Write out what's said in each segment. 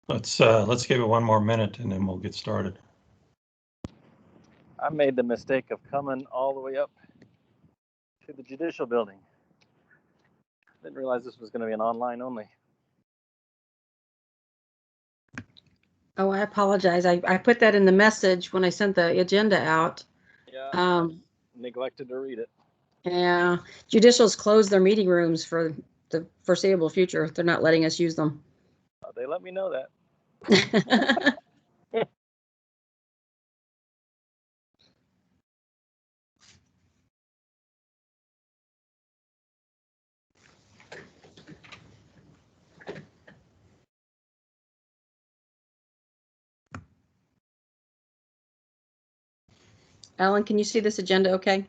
Let's give it one more minute and then we'll get started. I made the mistake of coming all the way up to the judicial building. Didn't realize this was going to be an online only. Oh, I apologize. I put that in the message when I sent the agenda out. Yeah, neglected to read it. Yeah, judicial's closed their meeting rooms for the foreseeable future. They're not letting us use them. They let me know that. Alan, can you see this agenda okay?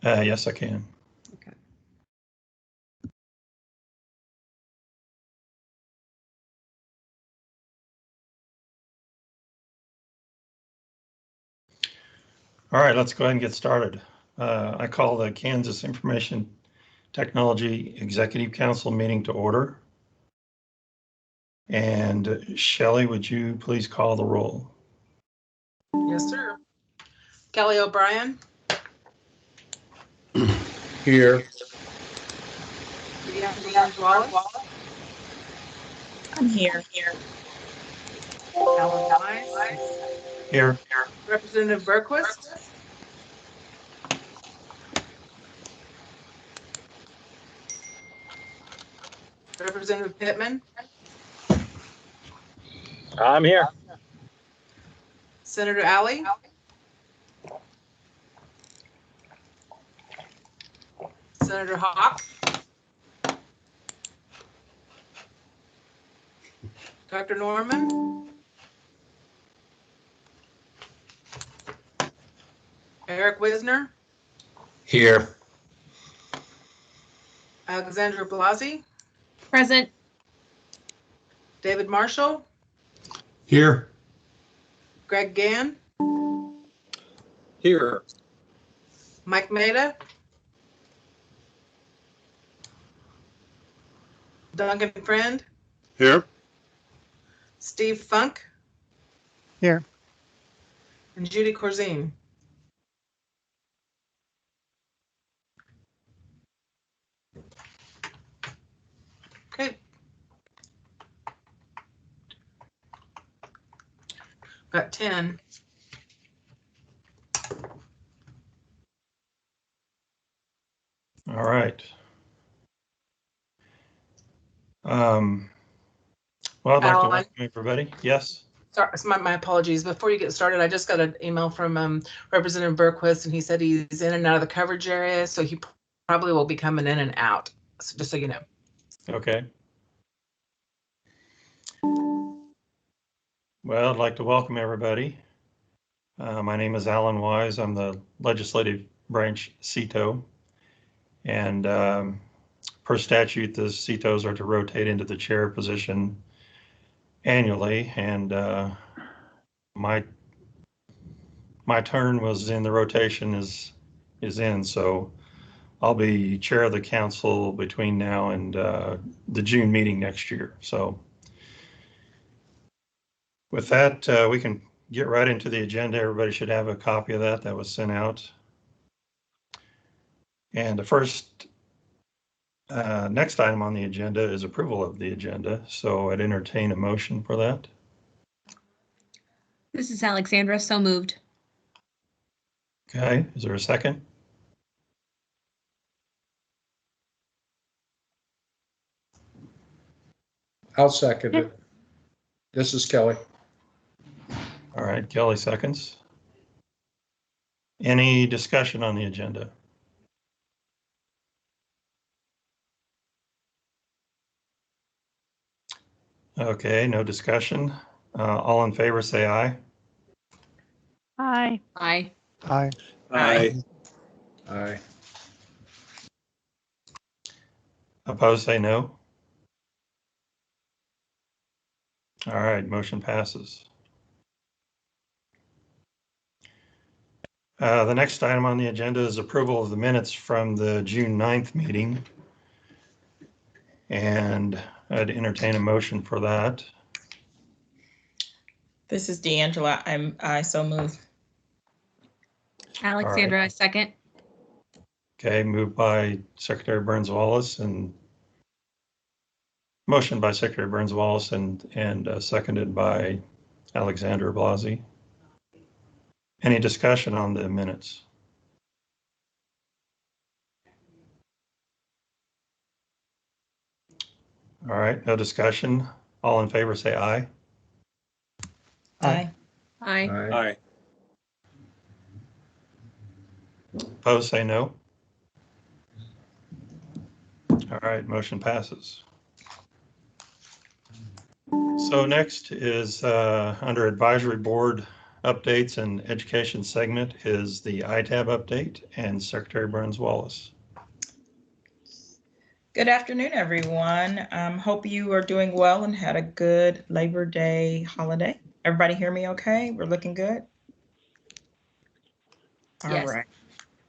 Yes, I can. Okay. All right, let's go ahead and get started. I call the Kansas Information Technology Executive Council meeting to order. And Shelley, would you please call the roll? Yes, sir. Kelly O'Brien. Here. I'm here. Alan Wise. Here. Representative Berquist. Representative Pittman. I'm here. Senator Alley. Senator Hawk. Dr. Norman. Eric Wisner. Here. Alexandra Blasi. Present. David Marshall. Here. Greg Gann. Here. Mike Maida. Duncan Friend. Here. Steve Funk. Here. And Judy Corzine. Okay. Got 10. All right. Well, I'd like to welcome everybody. Yes. Sorry, my apologies. Before you get started, I just got an email from Representative Berquist, and he said he's in and out of the coverage area, so he probably will be coming in and out. So just so you know. Okay. Well, I'd like to welcome everybody. My name is Alan Wise. I'm the legislative branch CETO, and per statute, the CETOs are to rotate into the chair position annually, and my turn was in the rotation is in, so I'll be chair of the council between now and the June meeting next year. So with that, we can get right into the agenda. Everybody should have a copy of that. That was sent out. And the first next item on the agenda is approval of the agenda. So I'd entertain a motion for that. This is Alexandra, so moved. Okay, is there a second? I'll second it. This is Kelly. All right, Kelly seconds. Any discussion on the agenda? Okay, no discussion. All in favor, say aye. Aye. Aye. Aye. Aye. Aye. Opposed, say no. All right, motion passes. The next item on the agenda is approval of the minutes from the June 9th meeting. And I'd entertain a motion for that. This is D'Angela. I so move. Alexandra, second. Okay, moved by Secretary Burns Wallace and motion by Secretary Burns Wallace and seconded by Alexandra Blasi. Any discussion on the minutes? All right, no discussion. All in favor, say aye. Aye. Aye. Aye. Opposed, say no. All right, motion passes. So next is under advisory board updates and education segment is the ITAB update and Secretary Burns Wallace. Good afternoon, everyone. Hope you are doing well and had a good Labor Day holiday. Everybody hear me okay? We're looking good? All Yes. right.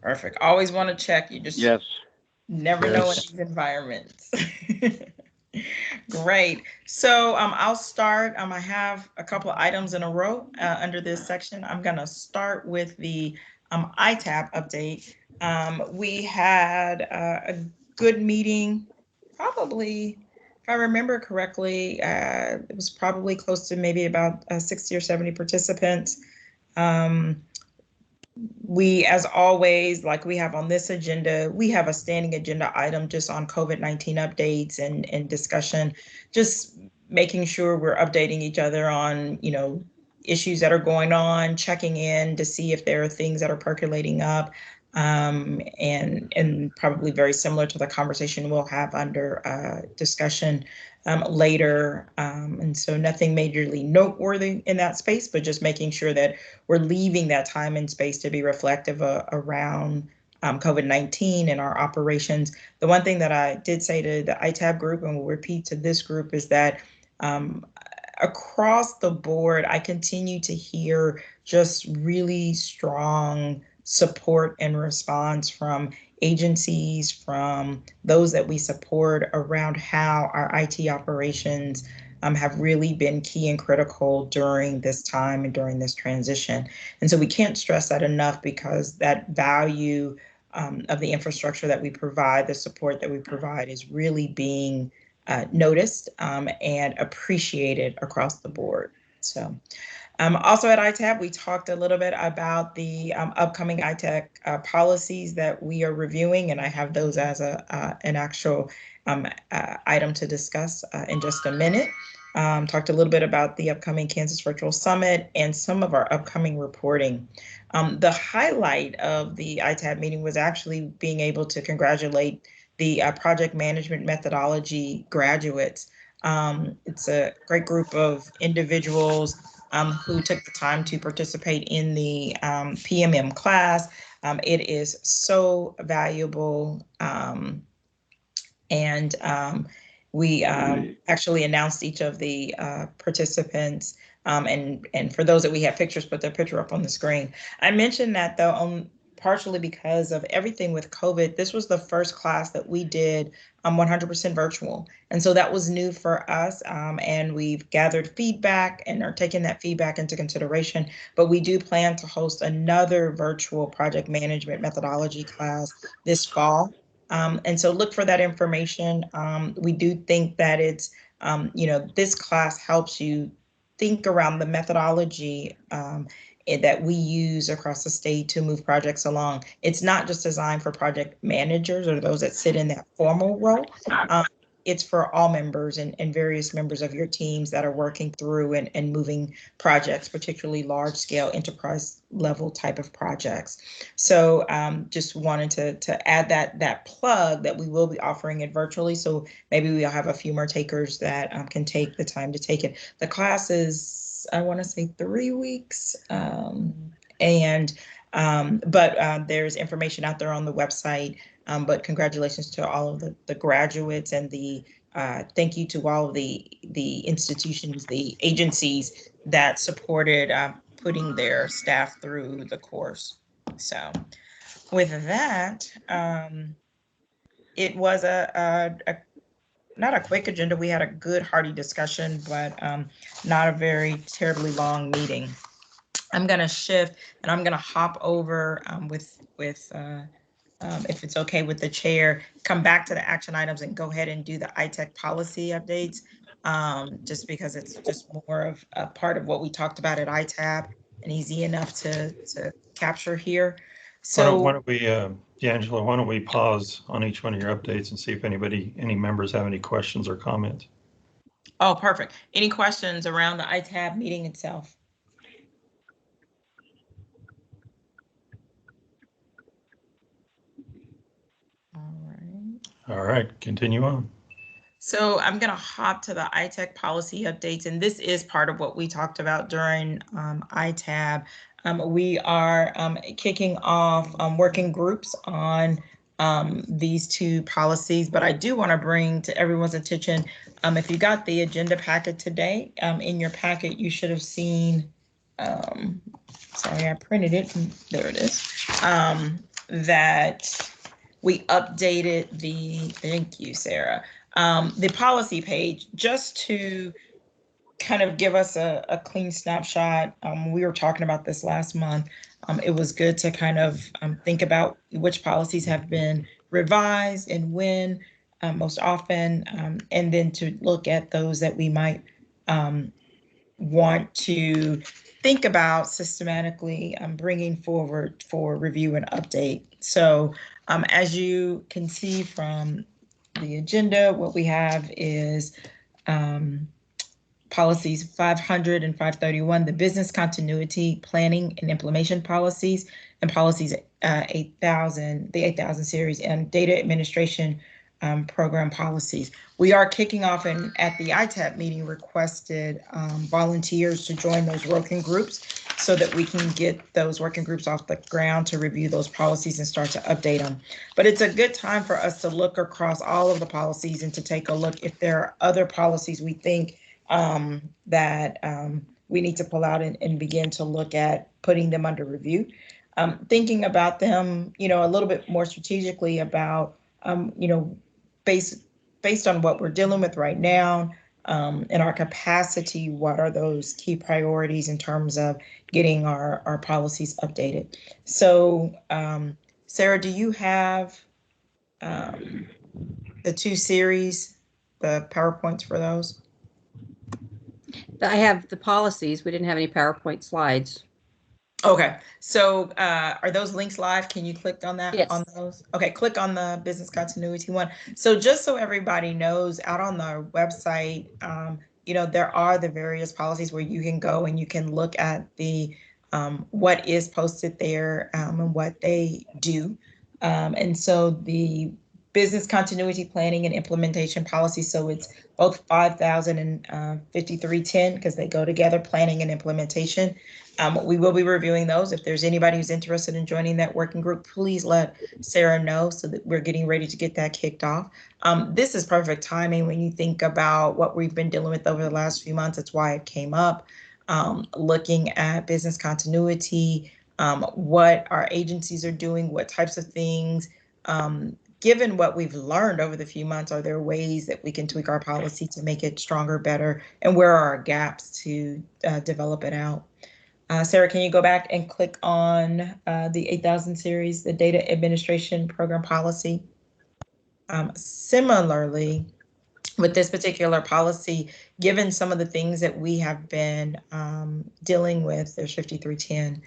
Perfect. Always want to check. You just never know in Yes. these environments. Great. So I'll start. I have a couple of items in a row under this section. I'm going to start with the ITAB update. We had a good meeting, probably, if I remember correctly, it was probably close to maybe about 60 or 70 participants. We, as always, like we have on this agenda, we have a standing agenda item just on COVID-19 updates and discussion, just making sure we're updating each other on, issues that are going on, checking in to see if there are things that are percolating up, and probably very similar to the conversation we'll have under discussion later. And so nothing majorly noteworthy in that space, but just making sure that we're leaving that time and space to be reflective around COVID-19 and our operations. The one thing that I did say to the ITAB group and will repeat to this group is that across the board, I continue to hear just really strong support and response from agencies, from those that we support around how our IT operations have really been key and critical during this time and during this transition. And so we can't stress that enough, because that value of the infrastructure that we provide, the support that we provide, is really being noticed and appreciated across the board. So also at ITAB, we talked a little bit about the upcoming ITEC policies that we are reviewing, and I have those as an actual item to discuss in just a minute. Talked a little bit about the upcoming Kansas Virtual Summit and some of our upcoming reporting. The highlight of the ITAB meeting was actually being able to congratulate the project management methodology graduates. It's a great group of individuals who took the time to participate in the PMM class. It is so valuable. And we actually announced each of the participants. And for those that we have pictures, put their picture up on the screen. I mentioned that though, partially because of everything with COVID, this was the first class that we did 100% virtual. And so that was new for us. And we've gathered feedback and are taking that feedback into consideration. But we do plan to host another virtual project management methodology class this fall. And so look for that information. We do think that it's, this class helps you think around the methodology that we use across the state to move projects along. It's not just designed for project managers or those that sit in that formal role. It's for all members and various members of your teams that are working through and moving projects, particularly large scale enterprise level type of projects. So just wanted to add that plug that we will be offering it virtually. So maybe we'll have a few more takers that can take the time to take it. The class is, I want to say 3 weeks. But there's information out there on the website. But congratulations to all of the graduates, and the thank you to all of the institutions, the agencies that supported putting their staff through the course. So with that, it was a not a quick agenda. We had a good hearty discussion, but not a very terribly long meeting. I'm gonna shift and I'm gonna hop over if it's okay with the chair, come back to the action items and go ahead and do the ITEC policy updates. Just because it's just more of a part of what we talked about at ITAB and easy enough to capture here. So why don't we, D'Angelo, why don't we pause on each one of your updates and see if any members have any questions or comments? Oh, perfect. Any questions around the ITAB meeting itself? All right. All right, continue on. So I'm going to hop to the ITEC policy updates, and this is part of what we talked about during ITAB. We are kicking off working groups on these two policies, but I do want to bring to everyone's attention, if you got the agenda packet today, in your packet, you should have seen, sorry, I printed it, there it is, that we updated thank you, Sarah, the policy page just to kind of give us a clean snapshot. We were talking about this last month. It was good to kind of think about which policies have been revised and when most often, and then to look at those that we might want to think about systematically bringing forward for review and update. So as you can see from the agenda, what we have is policies 500 and 531, the business continuity planning and implementation policies, and policies 8000, the 8000 series, and data administration program policies. We are kicking off and at the ITAP meeting requested volunteers to join those working groups so that we can get those working groups off the ground to review those policies and start to update them. But it's a good time for us to look across all of the policies and to take a look if there are other policies we think that we need to pull out and begin to look at putting them under review. Thinking about them, a little bit more strategically about, based on what we're dealing with right now, and our capacity, what are those key priorities in terms of getting our policies updated? So, Sarah, do you have the two series, the PowerPoints for those? I have the policies. We didn't have any PowerPoint slides. Okay, so are those links live? Can you click on that? Yes. On those? Okay, click on the business continuity one. So just so everybody knows, out on the website, there are the various policies where you can go and you can look at the what is posted there and what they do. And so the business continuity planning and implementation policy, so it's both 5,000 and 5310 because they go together, planning and implementation. We will be reviewing those. If there's anybody who's interested in joining that working group, please let Sarah know so that we're getting ready to get that kicked off. This is perfect timing when you think about what we've been dealing with over the last few months. That's why it came up. Looking at business continuity, what our agencies are doing, what types of things. Given what we've learned over the few months, are there ways that we can tweak our policy to make it stronger, better, and where are our gaps to develop it out? Sarah, can you go back and click on the 8000 series, the data administration program policy? Similarly, with this particular policy, given some of the things that we have been dealing with, there's 5310.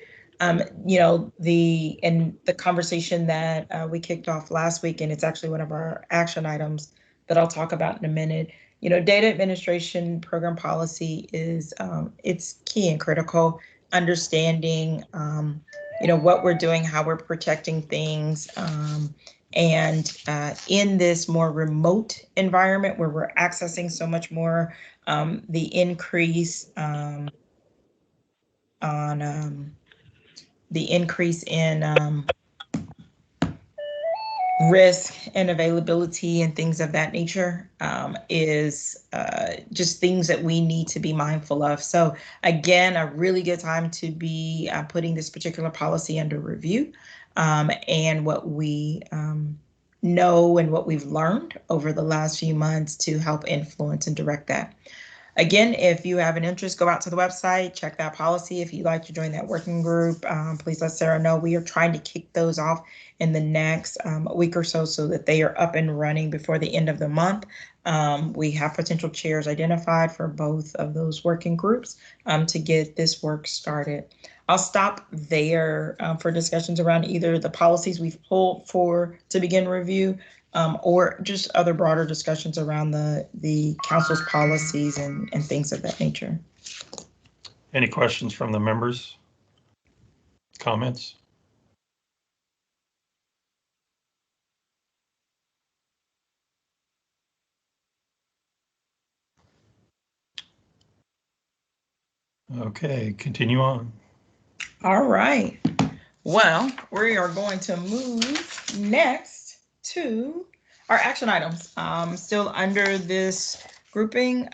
The conversation that we kicked off last week, and it's actually one of our action items that I'll talk about in a minute. Data administration program policy is it's key and critical. Understanding, what we're doing, how we're protecting things, and in this more remote environment where we're accessing so much more, the increase in risk and availability and things of that nature is just things that we need to be mindful of. So again, a really good time to be putting this particular policy under review. And what we know and what we've learned over the last few months to help influence and direct that. Again, if you have an interest, go out to the website, check that policy. If you'd like to join that working group, please let Sarah know. We are trying to kick those off in the next week or so that they are up and running before the end of the month. We have potential chairs identified for both of those working groups to get this work started. I'll stop there for discussions around either the policies we've pulled for to begin review or just other broader discussions around the council's policies and things of that nature. Any questions from the members? Comments? Okay, continue on. All right. Well, we are going to move next to our action items. Still under this grouping,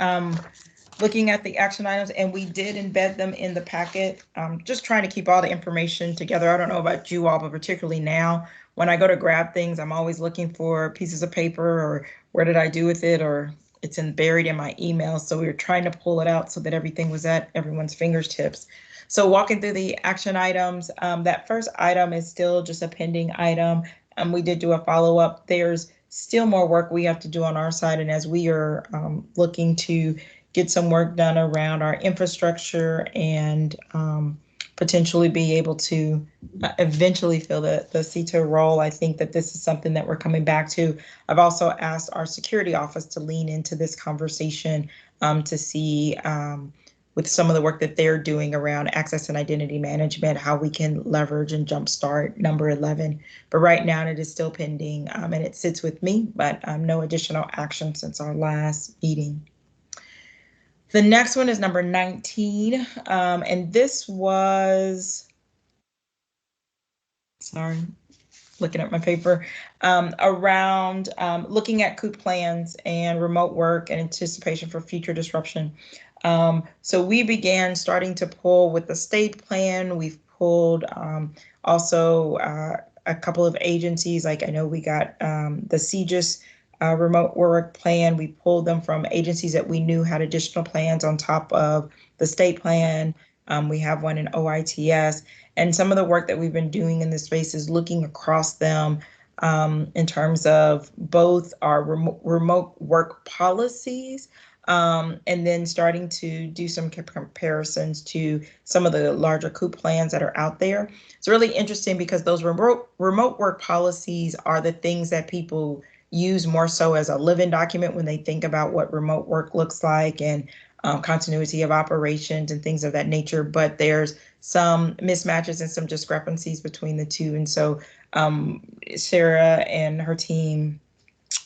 looking at the action items, and we did embed them in the packet. Just trying to keep all the information together. I don't know about you all, but particularly now, when I go to grab things, I'm always looking for pieces of paper or where did I do with it, or it's buried in my email. So we were trying to pull it out so that everything was at everyone's fingertips. So walking through the action items, that first item is still just a pending item. We did do a follow-up. There's still more work we have to do on our side. And as we are looking to get some work done around our infrastructure and potentially be able to eventually fill the CETA role, I think that this is something that we're coming back to. I've also asked our security office to lean into this conversation to see with some of the work that they're doing around access and identity management, how we can leverage and jumpstart number 11. But right now it is still pending and it sits with me, but no additional action since our last meeting. The next one is number 19, and this was, sorry, looking at my paper, around looking at COOP plans and remote work and anticipation for future disruption. So we began starting to pull with the state plan. We've pulled also a couple of agencies, like I know we got the CGIS remote work plan. We pulled them from agencies that we knew had additional plans on top of the state plan. We have one in OITS. And some of the work that we've been doing in this space is looking across them in terms of both our remote work policies and then starting to do some comparisons to some of the larger COOP plans that are out there. It's really interesting because those remote work policies are the things that people use more so as a living document when they think about what remote work looks like and continuity of operations and things of that nature. But there's some mismatches and some discrepancies between the two. And so Sarah and her team,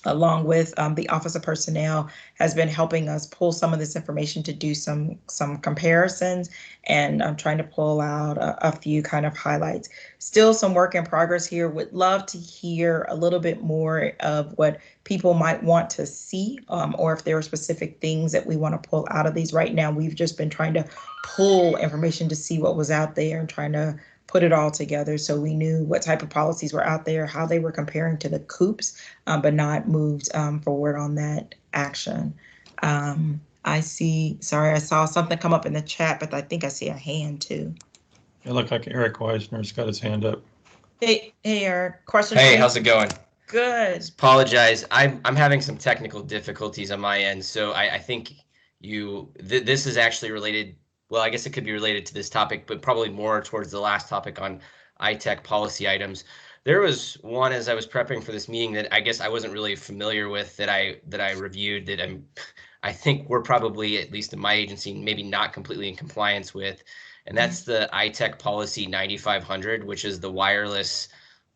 along with the Office of Personnel, has been helping us pull some of this information to do some comparisons, and I'm trying to pull out a few kind of highlights. Still some work in progress here. Would love to hear a little bit more of what people might want to see, or if there are specific things that we want to pull out of these. Right now, we've just been trying to pull information to see what was out there and trying to put it all together so we knew what type of policies were out there, how they were comparing to the COOPs, but not moved forward on that action. I see, sorry, I saw something come up in the chat, but I think I see a hand too. It looked like Eric Weisner's got his hand up. Hey Eric, question. Hey, how's it going? Good. Apologize. I'm having some technical difficulties on my end, so I think this is actually related. Well, I guess it could be related to this topic, but probably more towards the last topic on ITEC policy items. There was one as I was prepping for this meeting that I guess I wasn't really familiar with that I reviewed that I think we're probably, at least in my agency, maybe not completely in compliance with, and that's the ITEC policy 9500, which is the wireless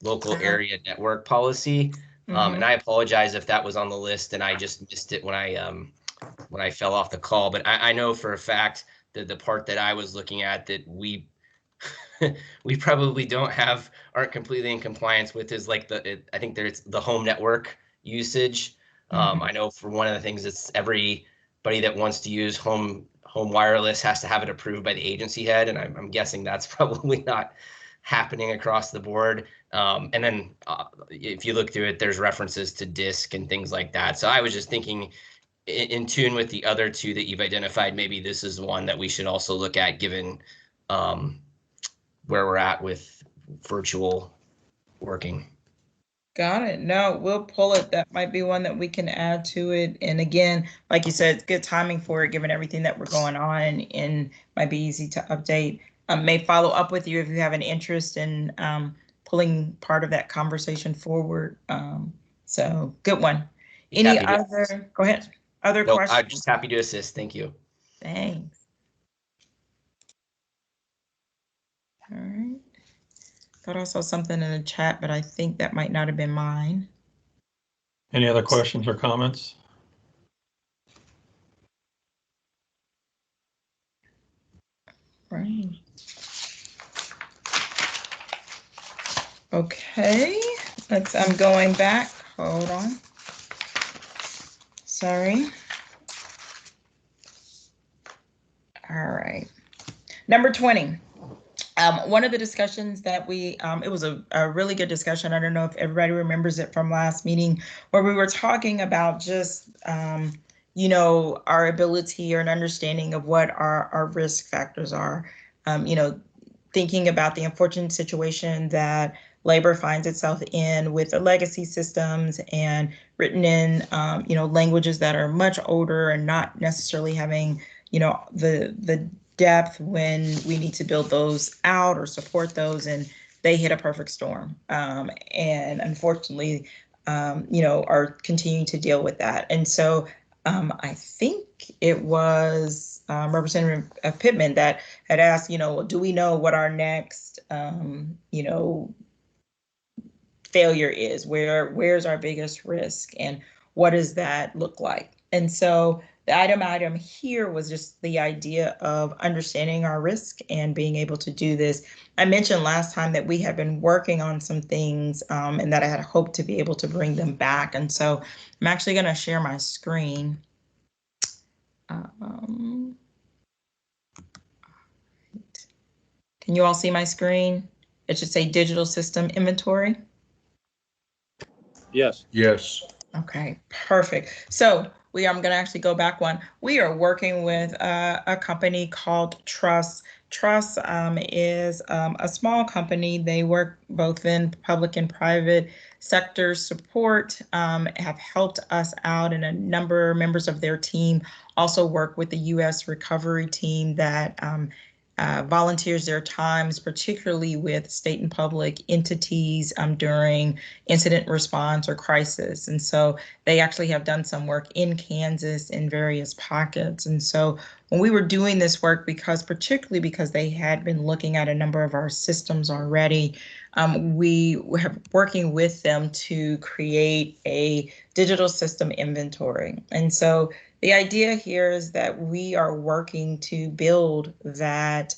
local area network policy. And I apologize if that was on the list and I just missed it when I fell off the call. But I know for a fact that the part that I was looking at that we probably aren't completely in compliance with is like I think there's the home network usage. I know for one of the things, it's everybody that wants to use home wireless has to have it approved by the agency head, and I'm guessing that's probably happening across the board. And then if you look through it, there's references to DISC and things like that. So I was just thinking in tune with the other two that you've identified, maybe this is one that we should also look at given where we're at with virtual working. Got it. No, we'll pull it. That might be one that we can add to it. And again, like you said, it's good timing for it, given everything that we're going on, and might be easy to update. May follow up with you if you have an interest in pulling part of that conversation forward. So good one. Any other, go ahead. Other questions? I'm just happy to assist. Thank you. Thanks. All right. Thought I saw something in the chat, but I think that might not have been mine. Any other questions or comments? Right. Okay, I'm going back. Hold on. Sorry. All right. Number 20. One of the discussions that it was a really good discussion. I don't know if everybody remembers it from last meeting, where we were talking about just, our ability or an understanding of what our risk factors are. Thinking about the unfortunate situation that labor finds itself in with the legacy systems and written in, languages that are much older and not necessarily having, the depth when we need to build those out or support those, and they hit a perfect storm. And unfortunately, are continuing to deal with that. And so I think it was Representative Pittman that had asked, do we know what our next, failure is? Where's our biggest risk, and what does that look like? And so the item here was just the idea of understanding our risk and being able to do this. I mentioned last time that we had been working on some things and that I had hoped to be able to bring them back. And so I'm actually going to share my screen. Can you all see my screen? It should say digital system inventory. Yes. Yes. Okay, perfect. So I'm going to actually go back one. We are working with a company called Truss. Truss is a small company. They work both in public and private sector support, have helped us out, and a number of members of their team also work with the U.S. recovery team that volunteers their times, particularly with state and public entities during incident response or crisis. And so they actually have done some work in Kansas in various pockets. And so when we were doing this work, particularly because they had been looking at a number of our systems already, we were working with them to create a digital system inventory. And so the idea here is that we are working to build that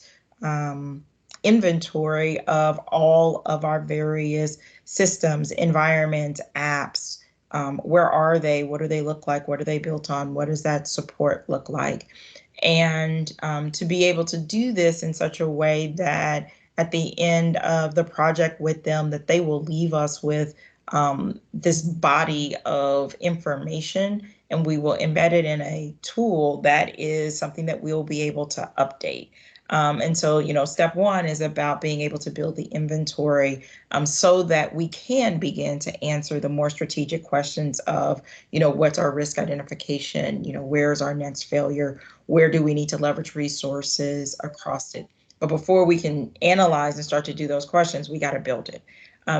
inventory of all of our various systems, environments, apps. Where are they? What do they look like? What are they built on? What does that support look like? And to be able to do this in such a way that at the end of the project with them, that they will leave us with this body of information, and we will embed it in a tool that is something that we'll be able to update. And so, step one is about being able to build the inventory so that we can begin to answer the more strategic questions of, what's our risk identification? Where's our next failure? Where do we need to leverage resources across it? But before we can analyze and start to do those questions, we got to build it.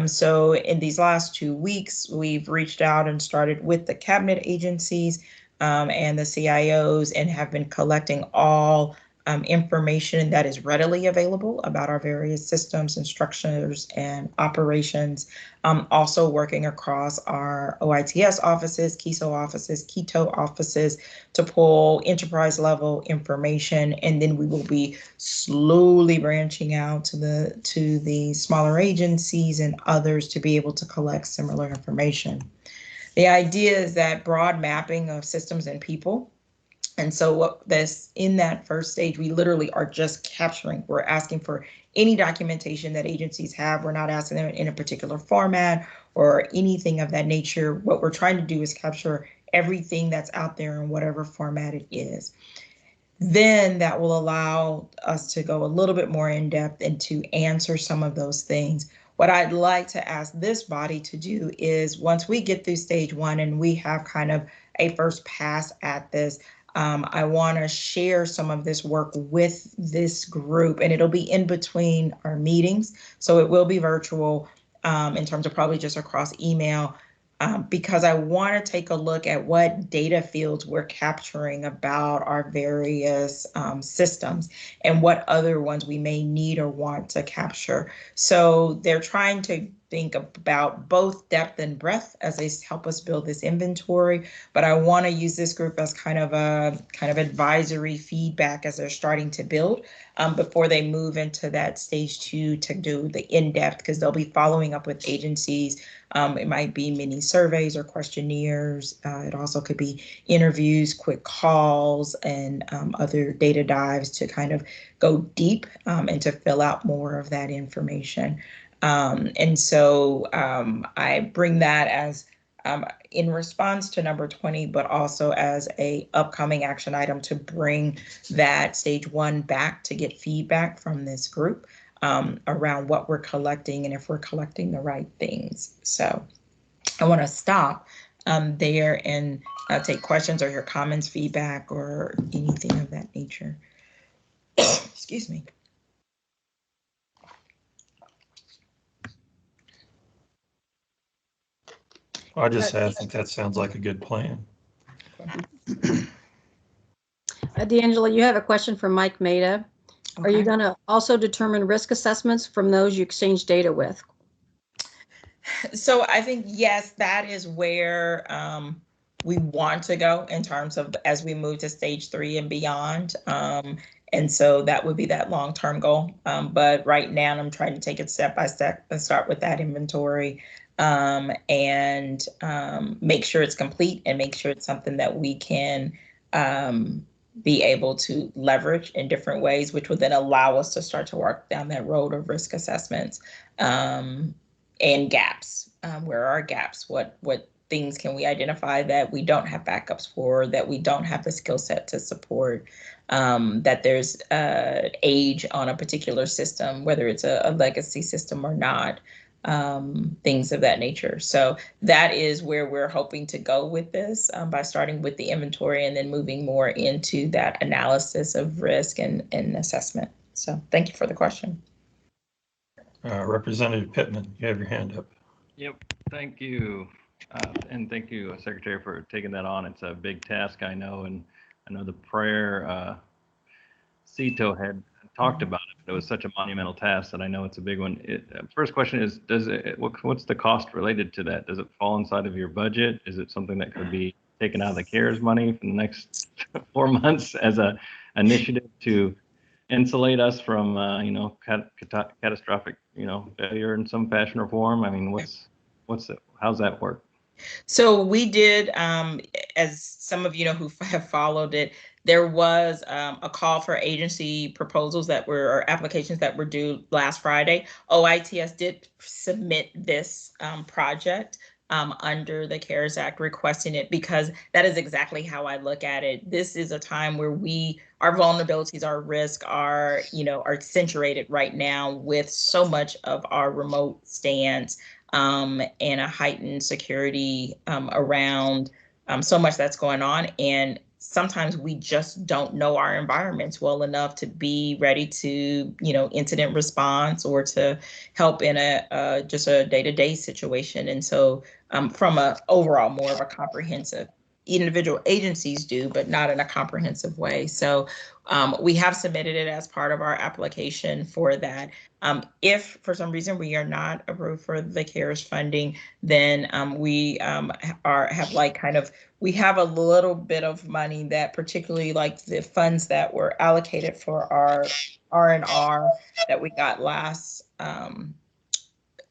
So in these last 2 weeks, we've reached out and started with the cabinet agencies and the CIOs, and have been collecting all information that is readily available about our various systems and structures and operations. Also working across our OITS offices, KESO offices, KETO offices to pull enterprise level information, and then we will be slowly branching out to the smaller agencies and others to be able to collect similar information. The idea is that broad mapping of systems and people And so what this in that first stage, we literally are just capturing. We're asking for any documentation that agencies have. We're not asking them in a particular format or anything of that nature. What we're trying to do is capture everything that's out there in whatever format it is. Then that will allow us to go a little bit more in depth and to answer some of those things. What I'd like to ask this body to do is once we get through stage one and we have kind of a first pass at this, I want to share some of this work with this group, and it'll be in between our meetings. So it will be virtual in terms of probably just across email. Because I want to take a look at what data fields we're capturing about our various systems and what other ones we may need or want to capture. So they're trying to think about both depth and breadth as they help us build this inventory. But I want to use this group as kind of advisory feedback as they're starting to build before they move into that stage two to do the in-depth, because they'll be following up with agencies. It might be mini surveys or questionnaires. It also could be interviews, quick calls, and other data dives to kind of go deep and to fill out more of that information. And so I bring that as in response to number 20, but also as a upcoming action item to bring that stage one back to get feedback from this group around what we're collecting and if we're collecting the right things. So I want to stop there and take questions or your comments, feedback, or anything of that nature. Excuse me. I just say I think that sounds like a good plan. D'Angela, you have a question from Mike Maida. Okay. Are you going to also determine risk assessments from those you exchange data with? So I think, yes, that is where we want to go in terms of as we move to stage 3 and beyond. And so that would be that long-term goal. But right now I'm trying to take it step by step and start with that inventory and make sure it's complete and make sure it's something that we can be able to leverage in different ways, which would then allow us to start to work down that road of risk assessments and gaps. Where are gaps? What things can we identify that we don't have backups for, that we don't have the skill set to support, that there's age on a particular system, whether it's a legacy system or not, things of that nature. So that is where we're hoping to go with this by starting with the inventory and then moving more into that analysis of risk and assessment. So thank you for the question. Representative Pittman, you have your hand up. Yep, thank you. And thank you, Secretary, for taking that on. It's a big task, I know, and I know the prior CETO had talked about it. It was such a monumental task that I know it's a big one. First question is, what's the cost related to that? Does it fall inside of your budget? Is it something that could be taken out of the CARES money for the next 4 months as a initiative to insulate us from, catastrophic, failure in some fashion or form? I mean, how's that work? So we did, as some of you know who have followed it, there was a call for agency proposals or applications that were due last Friday. OITS did submit this project under the CARES Act, requesting it because that is exactly how I look at it. This is a time where our vulnerabilities, our risk are accentuated right now with so much of our remote stance and a heightened security around so much that's going on. And sometimes we just don't know our environments well enough to be ready to, incident response or to help in just a day-to-day situation. And so from a overall more of a comprehensive, individual agencies do, but not in a comprehensive way. So we have submitted it as part of our application for that. If for some reason we are not approved for the CARES funding, then we we have a little bit of money that particularly like the funds that were allocated for our R&R that we got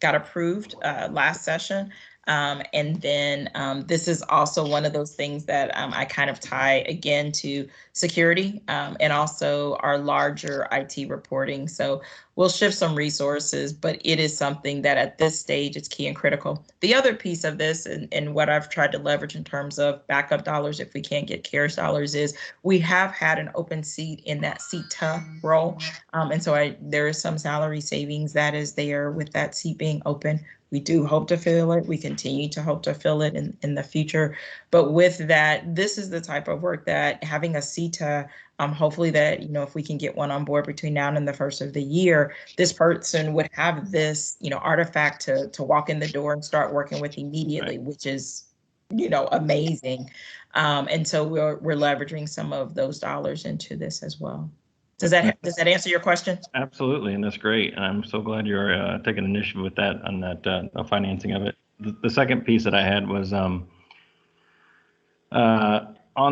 got approved last session. And then this is also one of those things that I kind of tie again to security and also our larger IT reporting. So we'll shift some resources, but it is something that at this stage it's key and critical. The other piece of this and what I've tried to leverage in terms of backup dollars, if we can't get CARES dollars, is we have had an open seat in that CETA role. And so there is some salary savings that is there with that seat being open. We do hope to fill it. We continue to hope to fill it in the future. But with that, this is the type of work that having a CETA, hopefully that, if we can get one on board between now and the first of the year, this person would have this, artifact to walk in the door and start working with immediately, right, which is, amazing. And so we're leveraging some of those dollars into this as well. Does that answer your question? Absolutely, and that's great. And I'm so glad you're taking initiative with that on that financing of it. The second piece that I had was on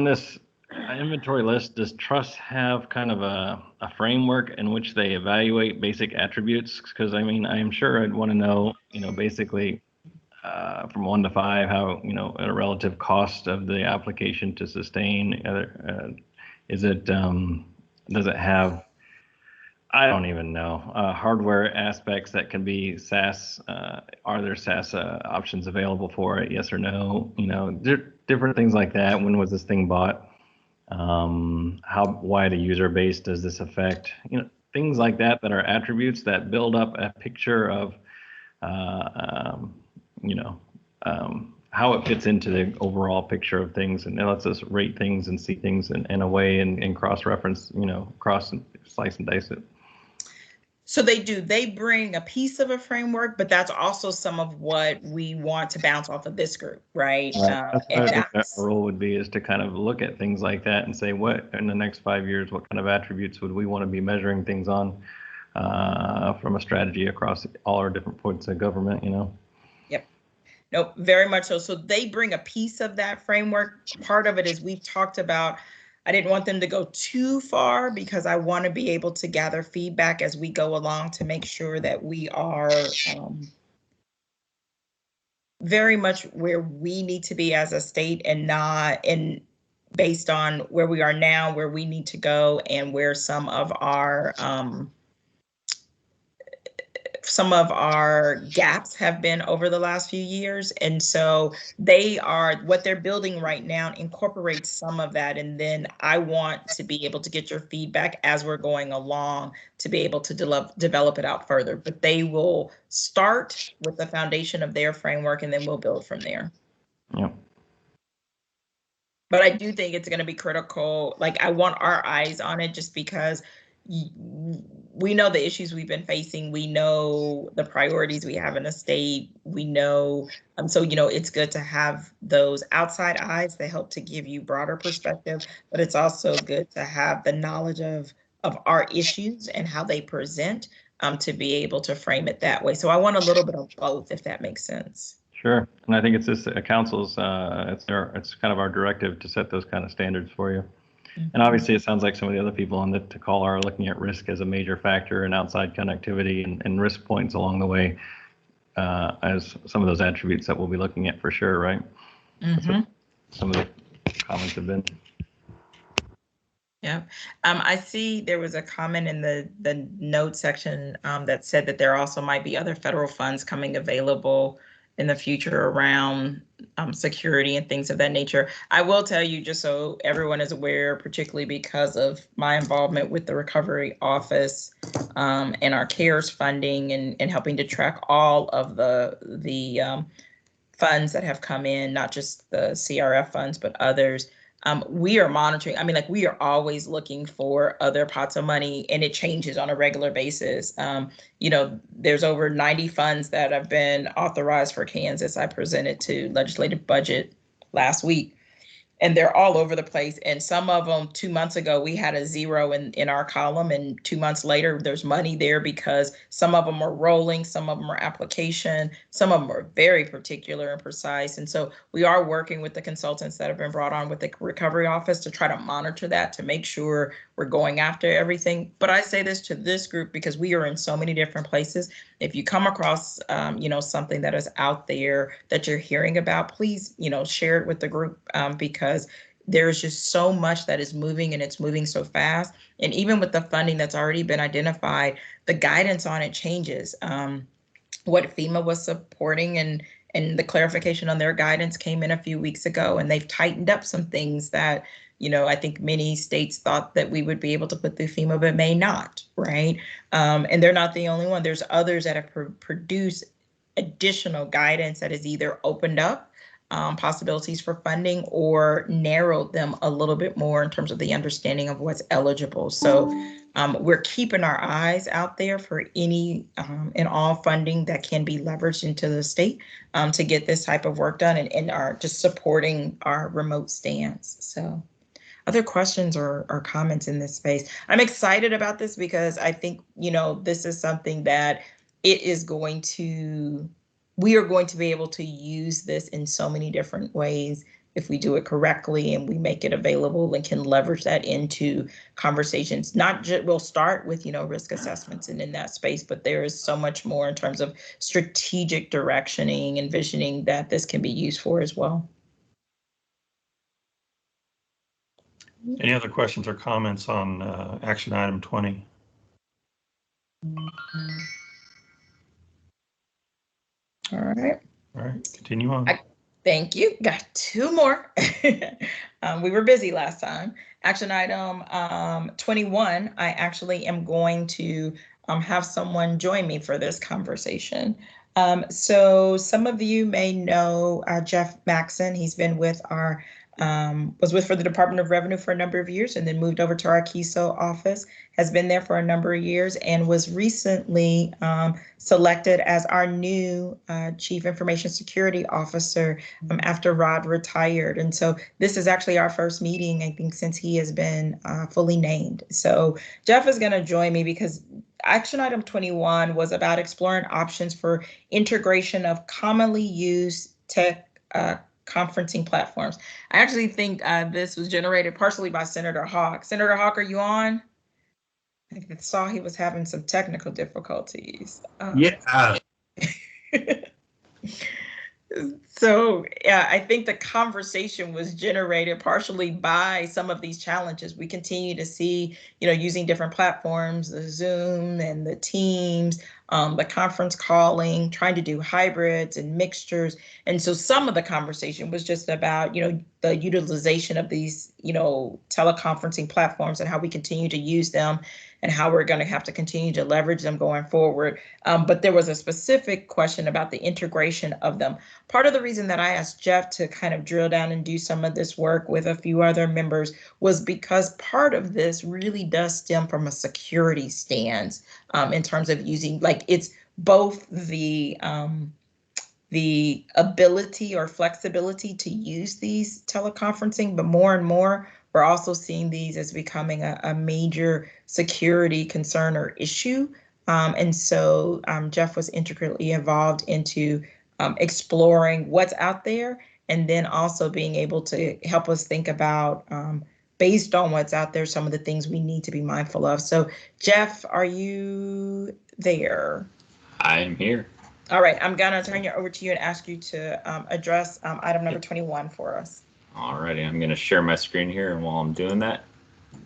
this inventory list. Does Trust have kind of a framework in which they evaluate basic attributes? Because I am sure I'd want to know, basically from 1 to 5, how a relative cost of the application to sustain. Is it does it have, I don't even know, hardware aspects that can be SaaS? Are there SaaS options available for it? Yes or no? Different things like that. When was this thing bought? How wide a user base does this affect? Things like that are attributes that build up a picture of, how it fits into the overall picture of things, and it lets us rate things and see things in a way and cross-reference, cross and slice and dice it. So they bring a piece of a framework, but that's also some of what we want to bounce off of this group, right? That's what I think that role would be, is to kind of look at things like that and say, what in the next 5 years, what kind of attributes would we want to be measuring things on from a strategy across all our different points of government, Yep. Nope, very much so. So they bring a piece of that framework. Part of it is we've talked about, I didn't want them to go too far because I want to be able to gather feedback as we go along to make sure that we are very much where we need to be as a state, and not based on where we are now, where we need to go, and where some of our gaps have been over the last few years. And so what they're building right now incorporates some of that. And then I want to be able to get your feedback as we're going along to be able to develop it out further. But they will start with the foundation of their framework, and then we'll build from there. Yeah. But I do think it's going to be critical. Like, I want our eyes on it, just because we know the issues we've been facing. We know the priorities we have in the state. We know, so, it's good to have those outside eyes that help to give you broader perspective, but it's also good to have the knowledge of our issues and how they present to be able to frame it that way. So I want a little bit of both, if that makes sense. Sure. And I think it's this council's, it's kind of our directive to set those kind of standards for you. And obviously, it sounds like some of the other people on the call are looking at risk as a major factor, and outside connectivity and risk points along the way as some of those attributes that we'll be looking at for sure, right? That's what some of the comments have been. Yeah. I see there was a comment in the note section that said that there also might be other federal funds coming available in the future around security and things of that nature. I will tell you, just so everyone is aware, particularly because of my involvement with the Recovery Office and our CARES funding and helping to track all of the funds that have come in, not just the CRF funds, but others. We are monitoring. We are always looking for other pots of money, and it changes on a regular basis. There's over 90 funds that have been authorized for Kansas. I presented to legislative budget last week, and they're all over the place. And some of them, 2 months ago, we had a zero in our column, and 2 months later, there's money there because some of them are rolling, some of them are application, some of them are very particular and precise. And so we are working with the consultants that have been brought on with the Recovery Office to try to monitor that, to make sure we're going after everything. But I say this to this group because we are in so many different places. if you come across, something that is out there that you're hearing about, please, share it with the group, because there's just so much that is moving, and it's moving so fast. And even with the funding that's already been identified, the guidance on it changes. What FEMA was supporting and the clarification on their guidance came in a few weeks ago, and they've tightened up some things that, I think many states thought that we would be able to put through FEMA, but may not, right? And they're not the only one. There's others that have produced additional guidance that has either opened up possibilities for funding or narrowed them a little bit more in terms of the understanding of what's eligible. So we're keeping our eyes out there for any and all funding that can be leveraged into the state to get this type of work done, and are just supporting our remote stance. So other questions or comments in this space? I'm excited about this because I think, this is something that we are going to be able to use this in so many different ways if we do it correctly and we make it available and can leverage that into conversations. Not just, we'll start with, risk assessments and in that space, but there is so much more in terms of strategic directioning and visioning that this can be used for as well. Any other questions or comments on action item 20? All right. All right, continue on. Thank you. Got two more. We were busy last time. Action item 21, I actually am going to have someone join me for this conversation. So some of you may know Jeff Maxon. He's been with for the Department of Revenue for a number of years and then moved over to our KESO office, has been there for a number of years, and was recently selected as our new Chief Information Security Officer after Rod retired. And so this is actually our first meeting, I think, since he has been fully named. So Jeff is going to join me because action item 21 was about exploring options for integration of commonly used tech conferencing platforms. I actually think this was generated partially by Senator Hawk. Senator Hawk, are you on? I saw he was having some technical difficulties. Yeah. So yeah, I think the conversation was generated partially by some of these challenges. We continue to see, using different platforms, the Zoom and the Teams, the conference calling, trying to do hybrids and mixtures. And so some of the conversation was just about, the utilization of these, teleconferencing platforms and how we continue to use them and how we're going to have to continue to leverage them going forward. But there was a specific question about the integration of them. Part of the reason that I asked Jeff to kind of drill down and do some of this work with a few other members was because part of this really does stem from a security stance in terms of using, it's both the ability or flexibility to use these teleconferencing, but more and more, we're also seeing these as becoming a major security concern or issue. And so Jeff was intricately involved into exploring what's out there, and then also being able to help us think about, based on what's out there, some of the things we need to be mindful of. So Jeff, are you there? I'm here. All right, I'm gonna turn it over to you and ask you to address item number 21 for us. Alrighty, I'm going to share my screen here, and while I'm doing that,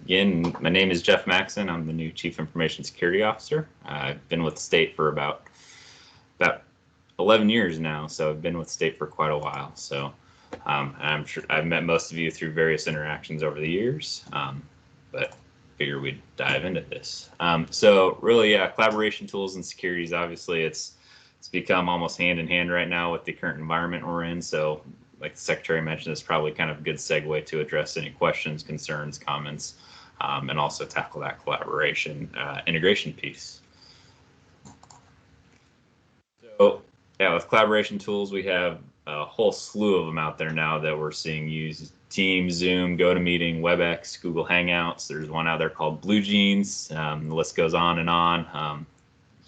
again, my name is Jeff Maxon. I'm the new Chief Information Security Officer. I've been with the state for about 11 years now, so I've been with the state for quite a while. So I'm sure I've met most of you through various interactions over the years, but figure we'd dive into this. So really, yeah, collaboration tools and securities, obviously it's become almost hand in hand right now with the current environment we're in. So like the Secretary mentioned, it's probably kind of a good segue to address any questions, concerns, comments, and also tackle that collaboration integration piece. So yeah, with collaboration tools, we have a whole slew of them out there now that we're seeing used. Teams, Zoom, GoToMeeting, WebEx, Google Hangouts. There's one out there called Blue Jeans. The list goes on and on.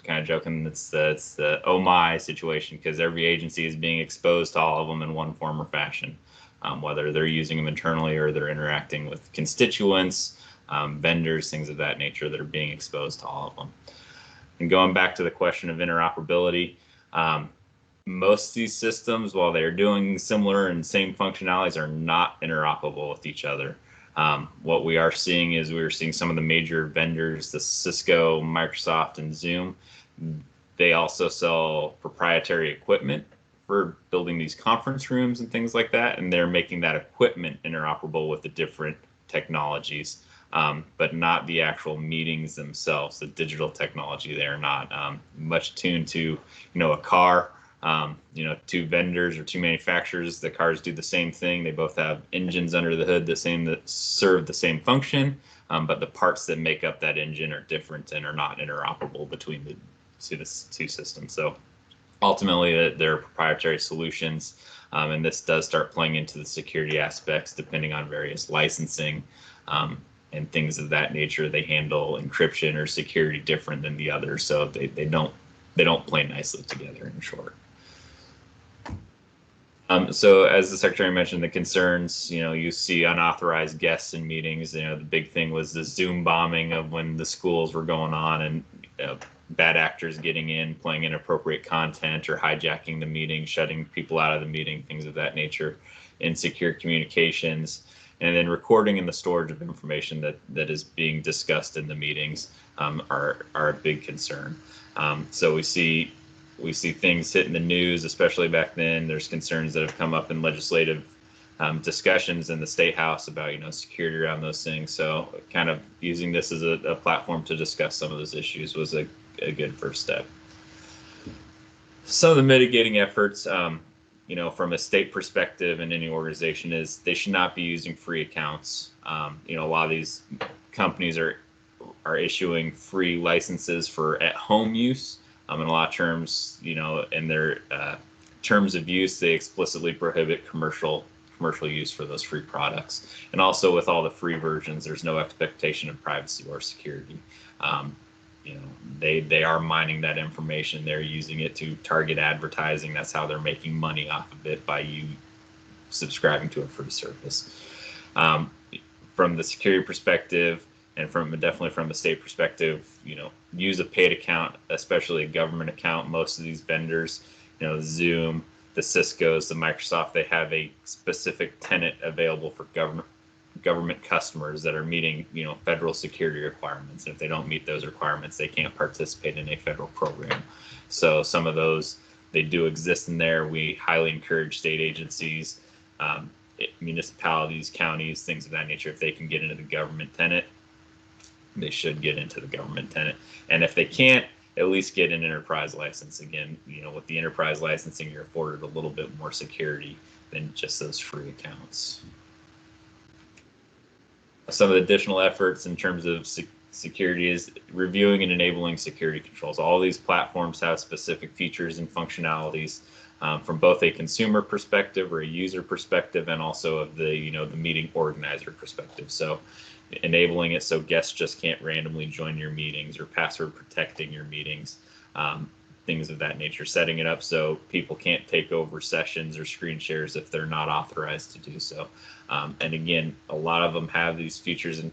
Kind of joking, it's the oh my situation, because every agency is being exposed to all of them in one form or fashion, whether they're using them internally or they're interacting with constituents, vendors, things of that nature that are being exposed to all of them. And going back to the question of interoperability, most of these systems, while they're doing similar and same functionalities, are not interoperable with each other. What we are seeing is we're seeing some of the major vendors, the Cisco, Microsoft, and Zoom. They also sell proprietary equipment for building these conference rooms and things like that, and they're making that equipment interoperable with the different technologies, but not the actual meetings themselves. The digital technology, they're not much tuned to, a car. Two vendors or two manufacturers, the cars do the same thing. They both have engines under the hood, that serve the same function, but the parts that make up that engine are different and are not interoperable between the two systems. So ultimately, they're proprietary solutions, and this does start playing into the security aspects depending on various licensing and things of that nature. They handle encryption or security different than the others, so they don't play nicely together, in short. So as the secretary mentioned, the concerns, you see unauthorized guests in meetings. The big thing was the Zoom bombing of when the schools were going on, and bad actors getting in, playing inappropriate content or hijacking the meeting, shutting people out of the meeting, things of that nature, insecure communications, and then recording and the storage of information that is being discussed in the meetings are a big concern. So we see things hitting the news, especially back then. There's concerns that have come up in legislative discussions in the State House about, security around those things. So kind of using this as a platform to discuss some of those issues was a good first step. Some of the mitigating efforts, from a state perspective and any organization, is they should not be using free accounts. A lot of these companies are issuing free licenses for at-home use. In a lot of terms, in their terms of use, they explicitly prohibit commercial use for those free products. And also with all the free versions, there's no expectation of privacy or security. They are mining that information. They're using it to target advertising. That's how they're making money off of it, by you subscribing to a free service. From the security perspective, and definitely from the state perspective, use a paid account, especially a government account. Most of these vendors, Zoom, the Cisco's, the Microsoft, they have a specific tenant available for government customers that are meeting, federal security requirements. And if they don't meet those requirements, they can't participate in a federal program. So some of those, they do exist in there. We highly encourage state agencies, municipalities, counties, things of that nature. If they can get into the government tenant, they should get into the government tenant. And if they can't, at least get an enterprise license. Again, with the enterprise licensing, you're afforded a little bit more security than just those free accounts. Some of the additional efforts in terms of security is reviewing and enabling security controls. All these platforms have specific features and functionalities from both a consumer perspective or a user perspective, and also of the the meeting organizer perspective. So enabling it so guests just can't randomly join your meetings, or password protecting your meetings, things of that nature. Setting it up so people can't take over sessions or screen shares if they're not authorized to do so. And again, a lot of them have these features and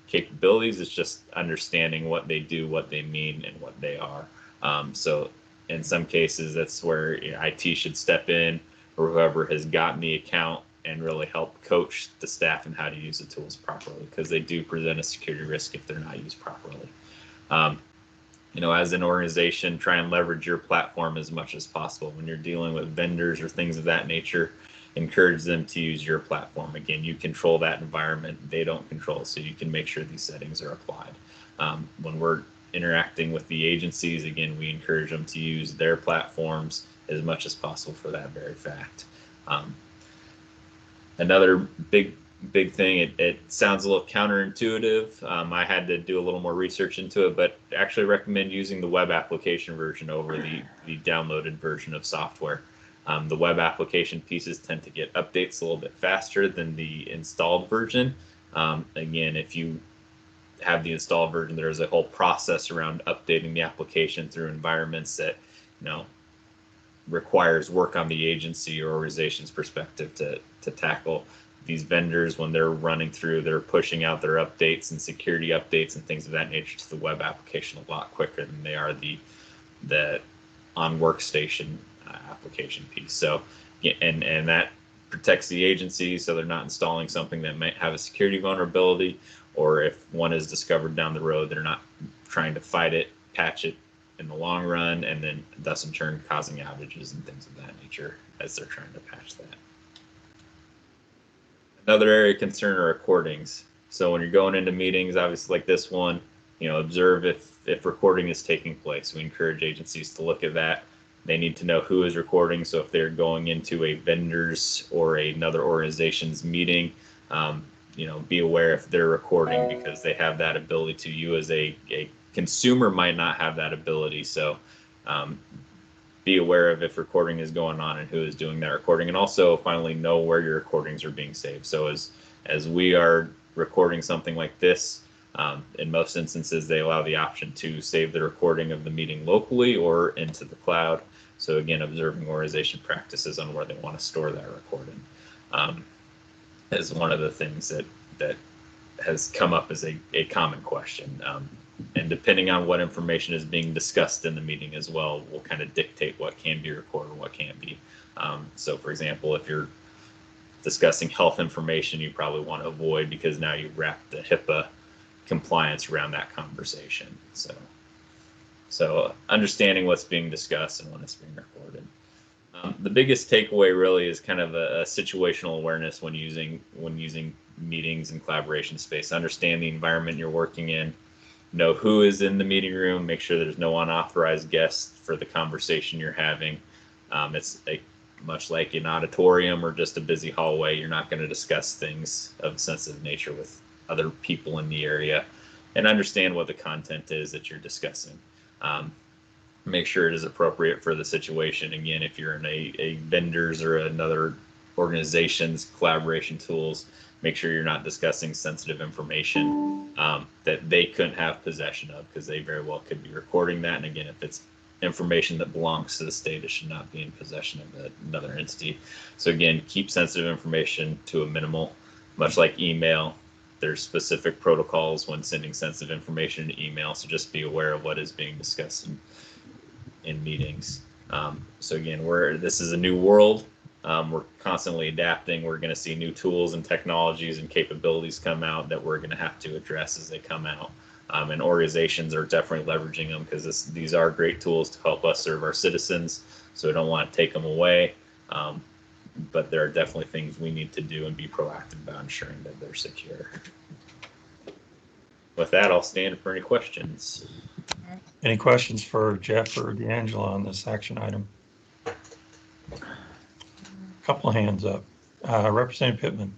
capabilities. It's just understanding what they do, what they mean, and what they are. So in some cases, that's where IT should step in, or whoever has gotten the account, and really help coach the staff in how to use the tools properly, because they do present a security risk if they're not used properly. As an organization, try and leverage your platform as much as possible. When you're dealing with vendors or things of that nature, encourage them to use your platform. Again, you control that environment, they don't control, so you can make sure these settings are applied. When we're interacting with the agencies, again, we encourage them to use their platforms as much as possible for that very fact. Another big thing, it sounds a little counterintuitive. I had to do a little more research into it, but actually recommend using the web application version over the downloaded version of software. The web application pieces tend to get updates a little bit faster than the installed version. Again, if you have the installed version, there's a whole process around updating the application through environments that requires work on the agency or organization's perspective to tackle. these vendors, when they're running through, they're pushing out their updates and security updates and things of that nature to the web application a lot quicker than they are the on workstation application piece. So, and that protects the agency, so they're not installing something that might have a security vulnerability, or if one is discovered down the road, they're not trying to fight it, patch it in the long run, and then thus in turn causing outages and things of that nature as they're trying to patch that. Another area of concern are recordings. So when you're going into meetings, obviously like this one, observe if recording is taking place. We encourage agencies to look at that. They need to know who is recording. So if they're going into a vendor's or another organization's meeting, be aware if they're recording, because they have that ability to. You as a consumer might not have that ability. So be aware of if recording is going on and who is doing that recording, and also finally know where your recordings are being saved. So as we are recording something like this, in most instances, they allow the option to save the recording of the meeting locally or into the cloud. So again, observing organization practices on where they want to store that recording is one of the things that has come up as a common question. And depending on what information is being discussed in the meeting as well, will kind of dictate what can be recorded and what can't be. So for example, if you're discussing health information, you probably want to avoid, because now you've wrapped the HIPAA compliance around that conversation. So understanding what's being discussed and when it's being recorded. The biggest takeaway really is kind of a situational awareness when using meetings and collaboration space. Understand the environment you're working in, know who is in the meeting room, make sure there's no unauthorized guests for the conversation you're having. It's much like an auditorium or just a busy hallway. You're not going to discuss things of a sensitive nature with other people in the area, and understand what the content is that you're discussing. Make sure it is appropriate for the situation. Again, if you're in a vendor's or another organization's collaboration tools, make sure you're not discussing sensitive information that they couldn't have possession of, because they very well could be recording that. And again, if it's information that belongs to the state, it should not be in possession of another entity. So again, keep sensitive information to a minimal. Much like email, there's specific protocols when sending sensitive information in email, so just be aware of what is being discussed in meetings. So again, this is a new world. We're constantly adapting. We're going to see new tools and technologies and capabilities come out that we're going to have to address as they come out. And organizations are definitely leveraging them, because these are great tools to help us serve our citizens. So we don't want to take them away. But there are definitely things we need to do and be proactive about ensuring that they're secure. With that, I'll stand for any questions. Any questions for Jeff or D'Angelo on this action item? Couple of hands up. Representative Pittman.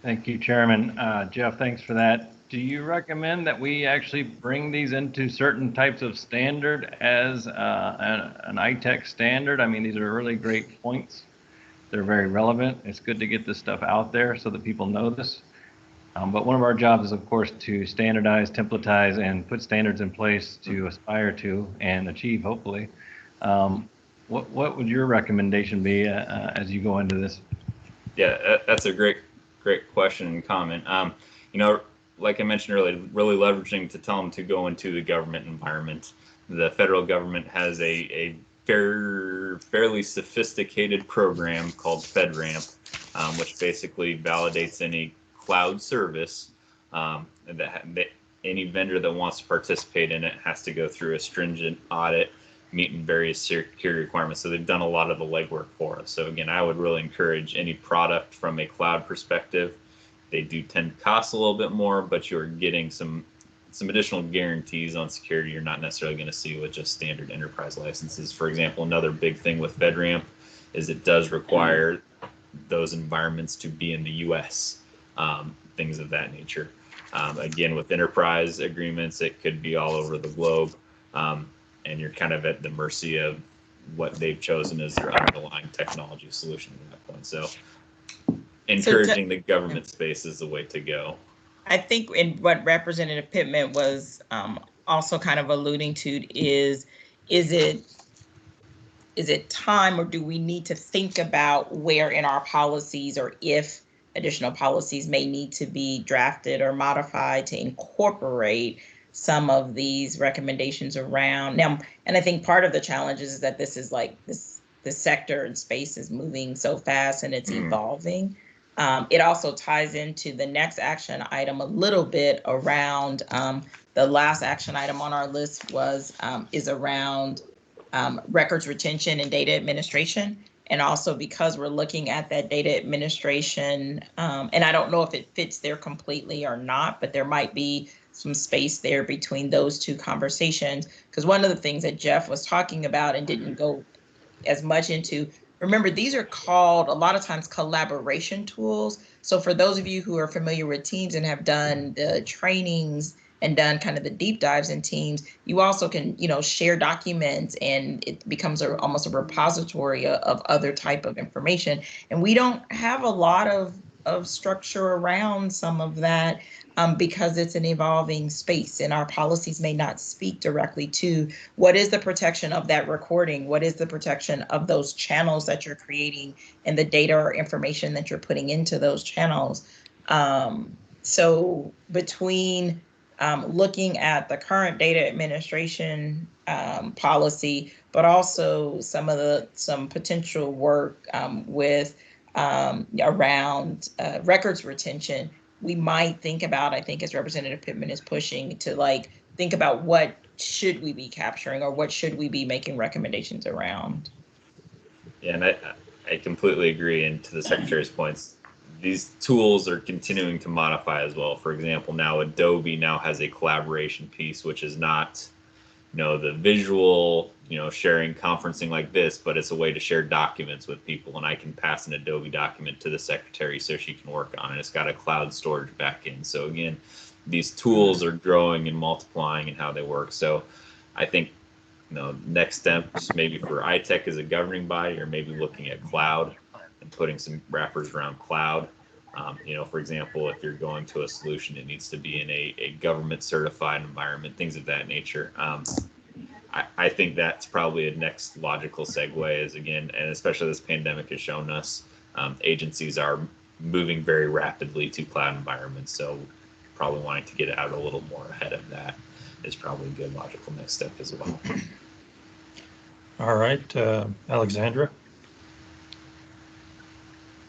Thank you, Chairman. Jeff, thanks for that. Do you recommend that we actually bring these into certain types of standard as an ITEC standard? I mean, these are really great points. They're very relevant. It's good to get this stuff out there so that people know this. But one of our jobs is, of course, to standardize, templatize, and put standards in place to aspire to and achieve, hopefully. What would your recommendation be as you go into this? Yeah, that's a great question and comment. Like I mentioned earlier, really leveraging to tell them to go into the government environment. The federal government has a fairly sophisticated program called FedRAMP, which basically validates any cloud service that any vendor that wants to participate in it has to go through a stringent audit, meeting various security requirements. So they've done a lot of the legwork for us. So again, I would really encourage any product from a cloud perspective. They do tend to cost a little bit more, but you're getting some additional guarantees on security you're not necessarily going to see with just standard enterprise licenses. For example, another big thing with FedRAMP is it does require those environments to be in the US, things of that nature. Again, with enterprise agreements, it could be all over the globe, and you're kind of at the mercy of what they've chosen as their underlying technology solution at that point. So encouraging the government space is the way to go. I think in what Representative Pittman was also kind of alluding to is it time, or do we need to think about where in our policies, or if additional policies may need to be drafted or modified to incorporate some of these recommendations around now. And I think part of the challenge is that this is like this sector and space is moving so fast and it's evolving. It also ties into the next action item a little bit around the last action item on our list was is around records retention and data administration. And also because we're looking at that data administration, and I don't know if it fits there completely or not, but there might be some space there between those two conversations. Because one of the things that Jeff was talking about and didn't go as much into, remember, these are called a lot of times collaboration tools. So for those of you who are familiar with Teams and have done the trainings and done kind of the deep dives in Teams, you also can, share documents, and it becomes almost a repository of other type of information. And we don't have a lot of structure around some of that because it's an evolving space, and our policies may not speak directly to what is the protection of that recording, what is the protection of those channels that you're creating, and the data or information that you're putting into those channels. So between looking at the current data administration policy, but also some potential work with around records retention, we might think about, I think as Representative Pittman is pushing to think about what should we be capturing or what should we be making recommendations around. Yeah, and I completely agree. And to the Secretary's points, these tools are continuing to modify as well. For example, now Adobe now has a collaboration piece, which is not, the visual, sharing conferencing like this, but it's a way to share documents with people. And I can pass an Adobe document to the Secretary so she can work on it. It's got a cloud storage backend. So again, these tools are growing and multiplying in how they work. So I think, next steps maybe for ITEC as a governing body, or maybe looking at cloud and putting some wrappers around cloud. For example, if you're going to a solution, it needs to be in a government certified environment, things of that nature. I think that's probably a next logical segue is, again, and especially this pandemic has shown us, agencies are moving very rapidly to cloud environments. So probably wanting to get out a little more ahead of that is probably a good logical next step as well. All right, Alexandra.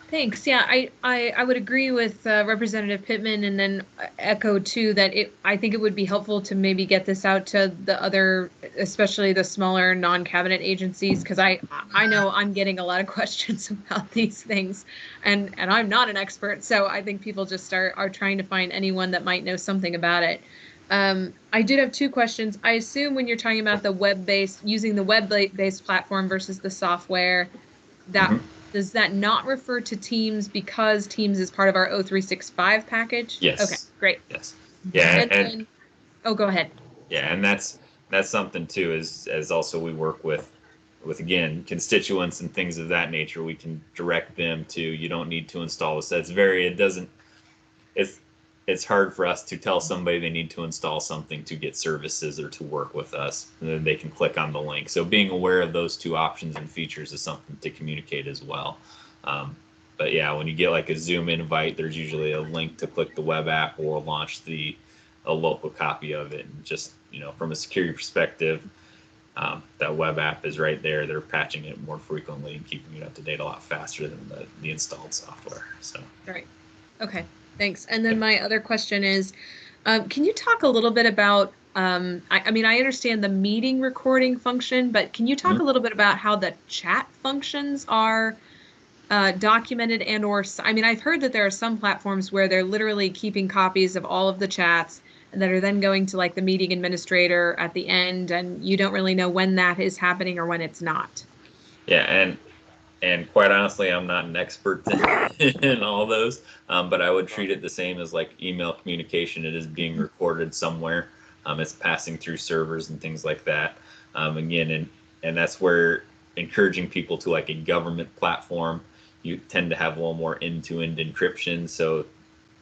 Thanks. Yeah, I would agree with Representative Pittman, and then echo too that I think it would be helpful to maybe get this out to the other, especially the smaller non-cabinet agencies, because I know I'm getting a lot of questions about these things, and I'm not an expert, so I think people just are trying to find anyone that might know something about it. I did have two questions. I assume when you're talking about using the web-based platform versus the software, that does that not refer to Teams because Teams is part of our 0365 package? Yes. Okay, great. Yes. Yeah. And go ahead. Yeah, and that's something too, as also we work with again constituents and things of that nature. We can direct them to, you don't need to install this. It's hard for us to tell somebody they need to install something to get services or to work with us, and then they can click on the link. So being aware of those two options and features is something to communicate as well. But yeah, when you get like a Zoom invite, there's usually a link to click the web app or launch a local copy of it. And just, from a security perspective, that web app is right there. They're patching it more frequently and keeping it up to date a lot faster than the installed software. So. Right. Okay. Thanks. And then my other question is, can you talk a little bit about, I mean, I understand the meeting recording function, but can you talk a little bit about how the chat functions are documented I've heard that there are some platforms where they're literally keeping copies of all of the chats that are then going to the meeting administrator at the end, and you don't really know when that is happening or when it's not. Yeah, and quite honestly, I'm not an expert in all those, but I would treat it the same as email communication. It is being recorded somewhere. It's passing through servers and things like that. Again, and that's where encouraging people to a government platform, you tend to have a little more end-to-end encryption. So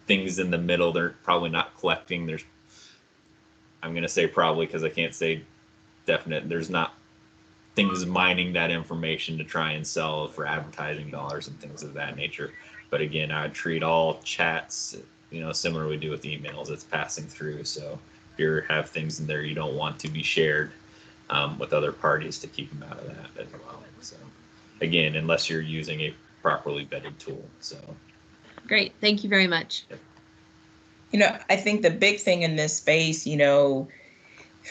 things in the middle, they're probably not collecting. I'm going to say probably because I can't say definite. There's not things mining that information to try and sell for advertising dollars and things of that nature. But again, I treat all chats, similar we do with emails. It's passing through. So if you have things in there you don't want to be shared with other parties, to keep them out of that as well. So again, unless you're using a properly vetted tool. So Great. Thank you very much. I think the big thing in this space,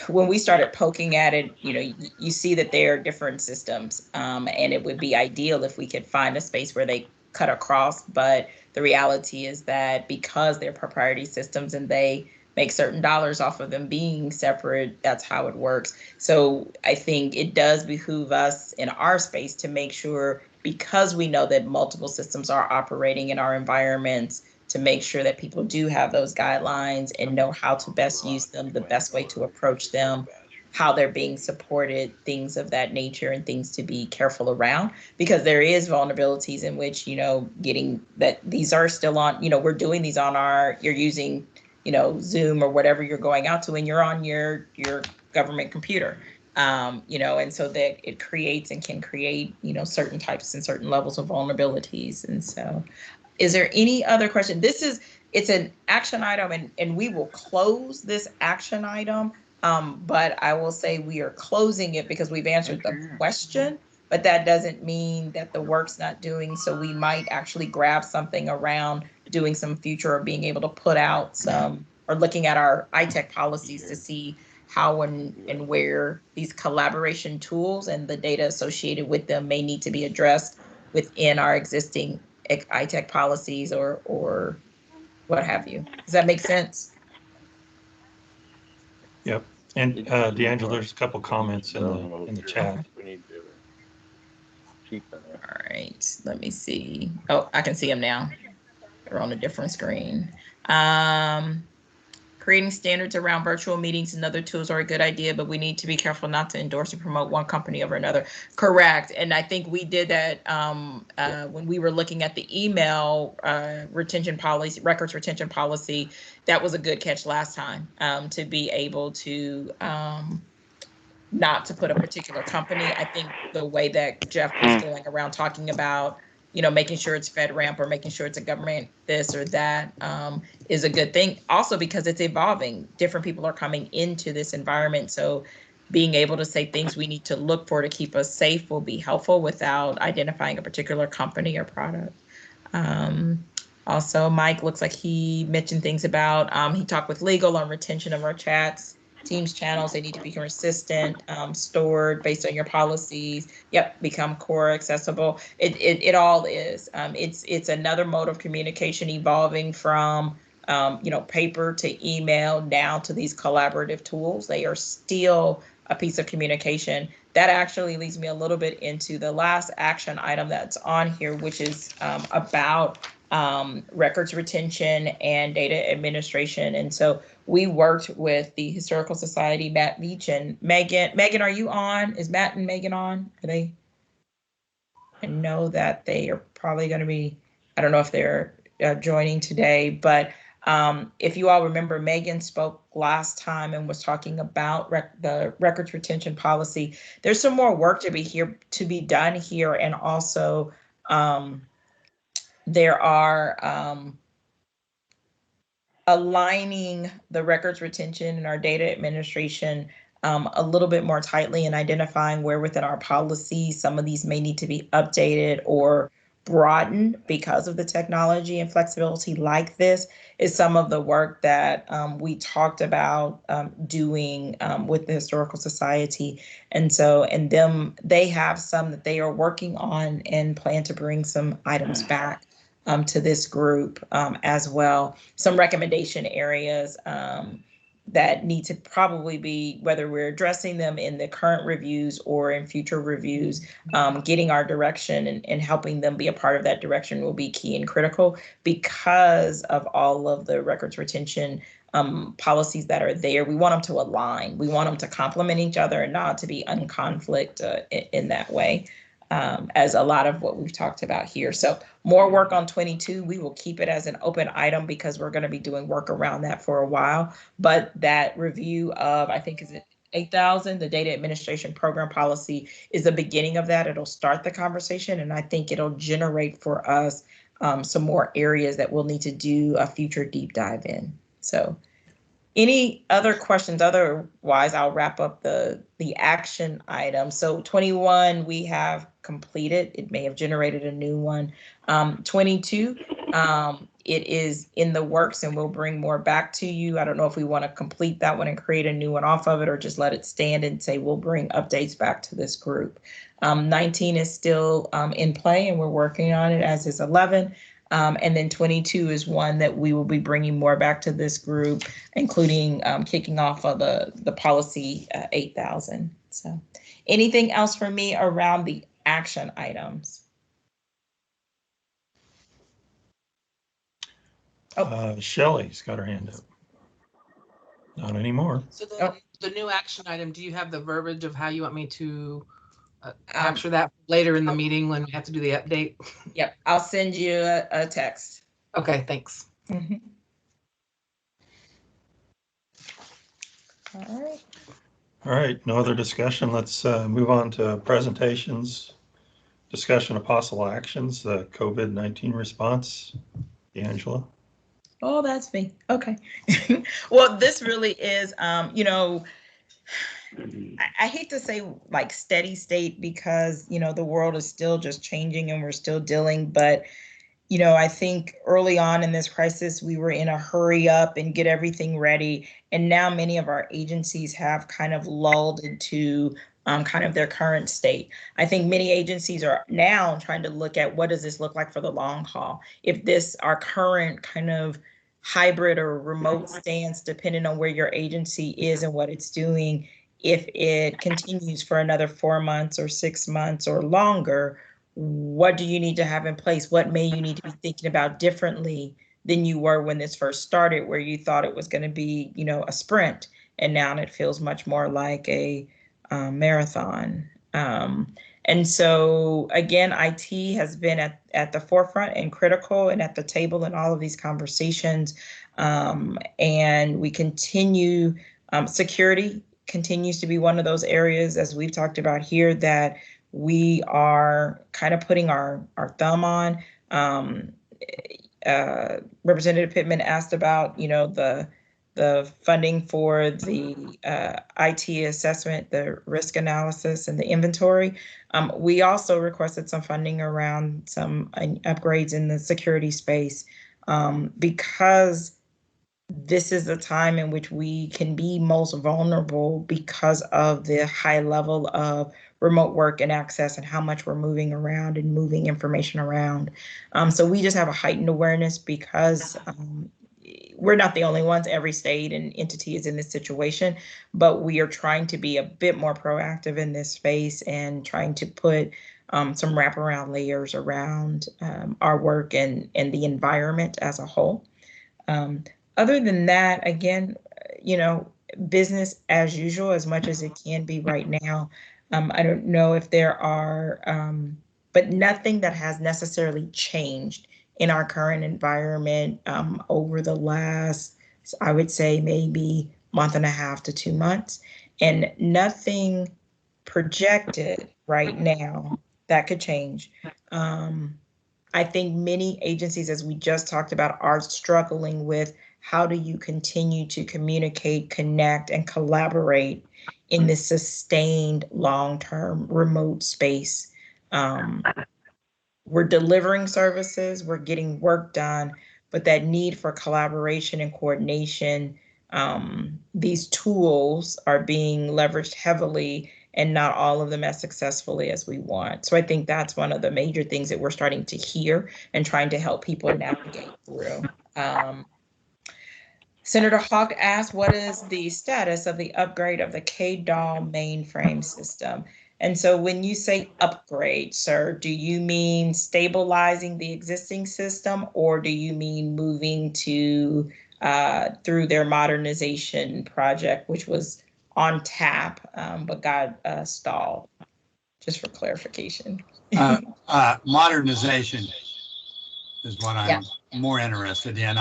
when we started poking at it, you see that there are different systems, and it would be ideal if we could find a space where they cut across. But the reality is that because they're proprietary systems and they make certain dollars off of them being separate, that's how it works. So I think it does behoove us in our space to make sure, because we know that multiple systems are operating in our environments, to make sure that people do have those guidelines and know how to best use them, the best way to approach them, how they're being supported, things of that nature, and things to be careful around, because there is vulnerabilities in which, getting that these are still on, we're doing these on you're using, Zoom or whatever you're going out to, and you're on your government computer. And so that it creates and can create, certain types and certain levels of vulnerabilities. And so, is there any other question? It's an action item, and we will close this action item. But I will say we are closing it because we've answered the question, but that doesn't mean that the work's not doing. So we might actually grab something around doing some future, or being able to put out some, or looking at our ITEC policies to see how and where these collaboration tools and the data associated with them may need to be addressed within our existing ITEC policies or what have you. Does that make sense? Yep. And D'Angelo, there's a couple comments in the chat. All right, let me see. Oh, I can see them now. They're on a different screen. Creating standards around virtual meetings and other tools are a good idea, but we need to be careful not to endorse or promote one company over another. Correct. And I think we did that when we were looking at the email retention policy, records retention policy. That was a good catch last time, to be able to not to put a particular company. I think the way that Jeff was going around talking about, making sure it's FedRAMP or making sure it's a government this or that, is a good thing. Also, because it's evolving, different people are coming into this environment. So being able to say things we need to look for to keep us safe will be helpful without identifying a particular company or product. Also, Mike looks like he mentioned things about, he talked with legal on retention of our chats. Teams channels, they need to be consistent, stored based on your policies. Yep, become core accessible. It all is. It's another mode of communication evolving from paper to email now to these collaborative tools. They are still a piece of communication. That actually leads me a little bit into the last action item that's on here, which is about records retention and data administration. And so we worked with the Historical Society, Matt Veach and Megan. Megan, are you on? Is Matt and Megan on? Are they? I know that they are probably going to be, I don't know if they're joining today, but if you all remember, Megan spoke last time and was talking about the records retention policy. There's some more work to be done here, and also there are aligning the records retention and our data administration a little bit more tightly, and identifying where within our policy some of these may need to be updated or broadened because of the technology and flexibility like this is some of the work that we talked about doing with the Historical Society. And so, they have some that they are working on and plan to bring some items back to this group as well. Some recommendation areas that need to probably be, whether we're addressing them in the current reviews or in future reviews, getting our direction and helping them be a part of that direction will be key and critical, because of all of the records retention policies that are there. We want them to align. We want them to complement each other and not to be unconflict in that way. As a lot of what we've talked about here. So more work on 22. We will keep it as an open item because we're going to be doing work around that for a while. But that review of, I think, is it 8,000, the data administration program policy, is the beginning of that. It'll start the conversation, and I think it'll generate for us some more areas that we'll need to do a future deep dive in. So any other questions? Otherwise, I'll wrap up the action item. So 21, we have completed. It may have generated a new one. 22, it is in the works and we'll bring more back to you. I don't know if we want to complete that one and create a new one off of it or just let it stand and say we'll bring updates back to this group. 19 is still in play and we're working on it, as is 11. And then 22 is one that we will be bringing more back to this group, including kicking off of the policy 8000. So anything else from me around the action items? Shelley's got her hand up. Not anymore. So the new action item, do you have the verbiage of how you want me to capture that later in the meeting when we have to do the update? Yep, I'll send you a text. Okay, thanks. Mm-hmm. All right. All right, no other discussion. Let's move on to presentations. Discussion of possible actions, the COVID-19 response. Angela. Oh, that's me. Okay. Well, this really is, you know, I hate to say like steady state because, you know, the world is still just changing and we're still dealing. But, you know, I think early on in this crisis, we were in a hurry up and get everything ready. And now many of our agencies have kind of lulled into kind of their current state. I think many agencies are now trying to look at what does this look like for the long haul? If this, our current kind of hybrid or remote stance, depending on where your agency is and what it's doing, if it continues for another 4 months or 6 months or longer, what do you need to have in place? What may you need to be thinking about differently than you were when this first started, where you thought it was going to be, you know, a sprint, and now it feels much more like a marathon. And so again, IT has been at the forefront and critical and at the table in all of these conversations. And we continue, security continues to be one of those areas, as we've talked about here, that we are kind of putting our thumb on. Representative Pittman asked about, you know, the funding for the IT assessment, the risk analysis, and the inventory. We also requested some funding around some upgrades in the security space because this is the time in which we can be most vulnerable because of the high level of remote work and access and how much we're moving around and moving information around. So we just have a heightened awareness because we're not the only ones. Every state and entity is in this situation, but we are trying to be a bit more proactive in this space and trying to put some wraparound layers around our work and the environment as a whole. Other than that, again, you know, business as usual, as much as it can be right now. I don't know if there are, but nothing that has necessarily changed in our current environment over the last, I would say maybe month and a half to 2 months, and nothing projected right now that could change. I think many agencies, as we just talked about, are struggling with how do you continue to communicate, connect, and collaborate in this sustained long-term remote space. We're delivering services, we're getting work done, but that need for collaboration and coordination, these tools are being leveraged heavily and not all of them as successfully as we want. So I think that's one of the major things that we're starting to hear and trying to help people navigate through. Senator Hawk asked, what is the status of the upgrade of the KDOL mainframe system? And so when you say upgrade, sir, do you mean stabilizing the existing system, or do you mean moving to through their modernization project, which was on tap, but got stalled? Just for clarification. Modernization is what I'm more interested in.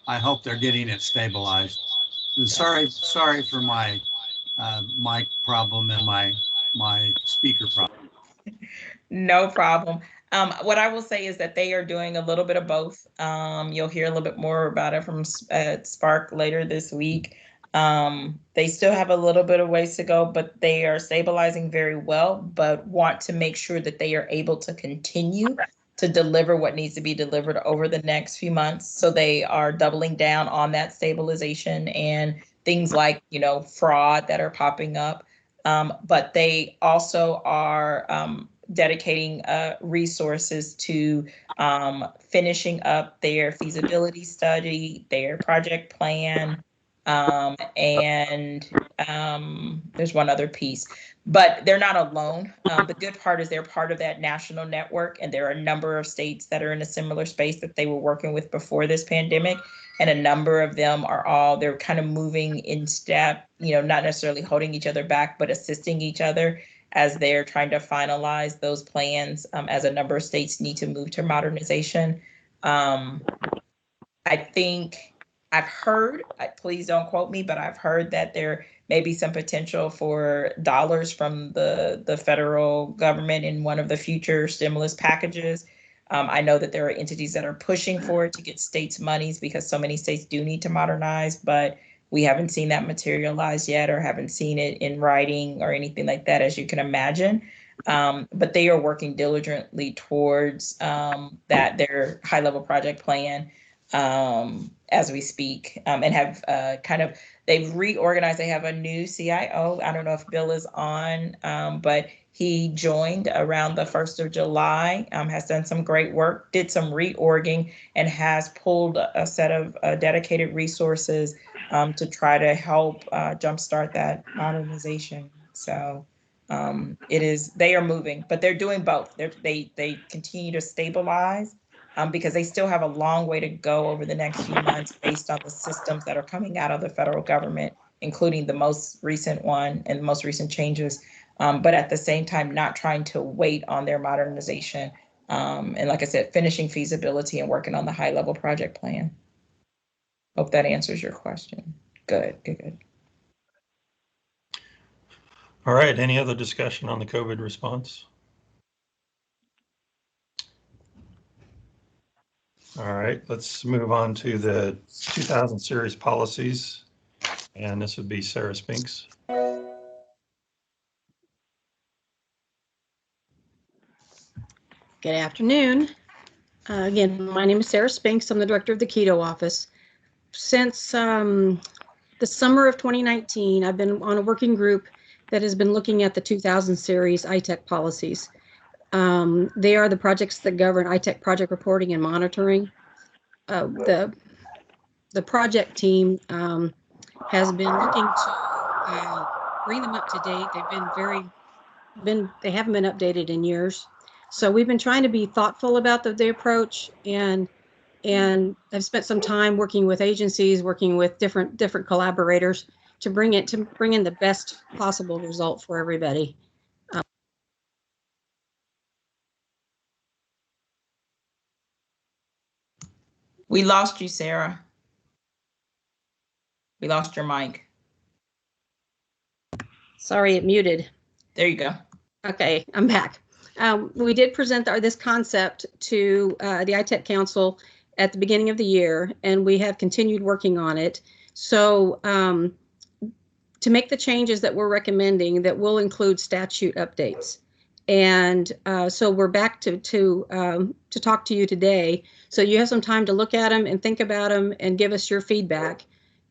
I hope they're getting it stabilized. And sorry for my mic problem and my speaker problem. No problem. What I will say is that they are doing a little bit of both. You'll hear a little bit more about it from Spark later this week. They still have a little bit of ways to go, but they are stabilizing very well, but want to make sure that they are able to continue to deliver what needs to be delivered over the next few months. So they are doubling down on that stabilization and things like, fraud that are popping up. But they also are dedicating resources to finishing up their feasibility study, their project plan, and there's one other piece. But they're not alone. The good part is they're part of that national network, and there are a number of states that are in a similar space that they were working with before this pandemic. And a number of them they're kind of moving in step, not necessarily holding each other back, but assisting each other as they're trying to finalize those plans, as a number of states need to move to modernization. I think I've heard, please don't quote me, but I've heard that there may be some potential for dollars from the federal government in one of the future stimulus packages. I know that there are entities that are pushing for it to get states monies because so many states do need to modernize, but we haven't seen that materialize yet or haven't seen it in writing or anything like that, as you can imagine. But they are working diligently towards their high-level project plan as we speak, and have they've reorganized. They have a new CIO. I don't know if Bill is on, but he joined around the 1st of July, has done some great work, did some reorging, and has pulled a set of dedicated resources to try to help jumpstart that modernization. So they are moving, but they're doing both. They continue to stabilize because they still have a long way to go over the next few months based on the systems that are coming out of the federal government, including the most recent one and the most recent changes. But at the same time, not trying to wait on their modernization. And like I said, finishing feasibility and working on the high-level project plan. Hope that answers your question. Good. All right, any other discussion on the COVID response? All right, let's move on to the 2000 series policies, and this would be Sarah Spinks. Good afternoon. Again, my name is Sarah Spinks. I'm the director of the Keto office. Since the summer of 2019, I've been on a working group that has been looking at the 2000 series ITEC policies. They are the projects that govern ITEC project reporting and monitoring. The project team has been looking to bring them up to date. They haven't been updated in years. So we've been trying to be thoughtful about the approach, and I've spent some time working with agencies, working with different collaborators to bring in the best possible result for everybody. We lost you, Sarah. We lost your mic. Sorry, it muted. There you go. Okay, I'm back. We did present this concept to the ITEC Council at the beginning of the year, and we have continued working on it. So to make the changes that we're recommending, that will include statute updates. And so we're back to talk to you today. So you have some time to look at them and think about them and give us your feedback.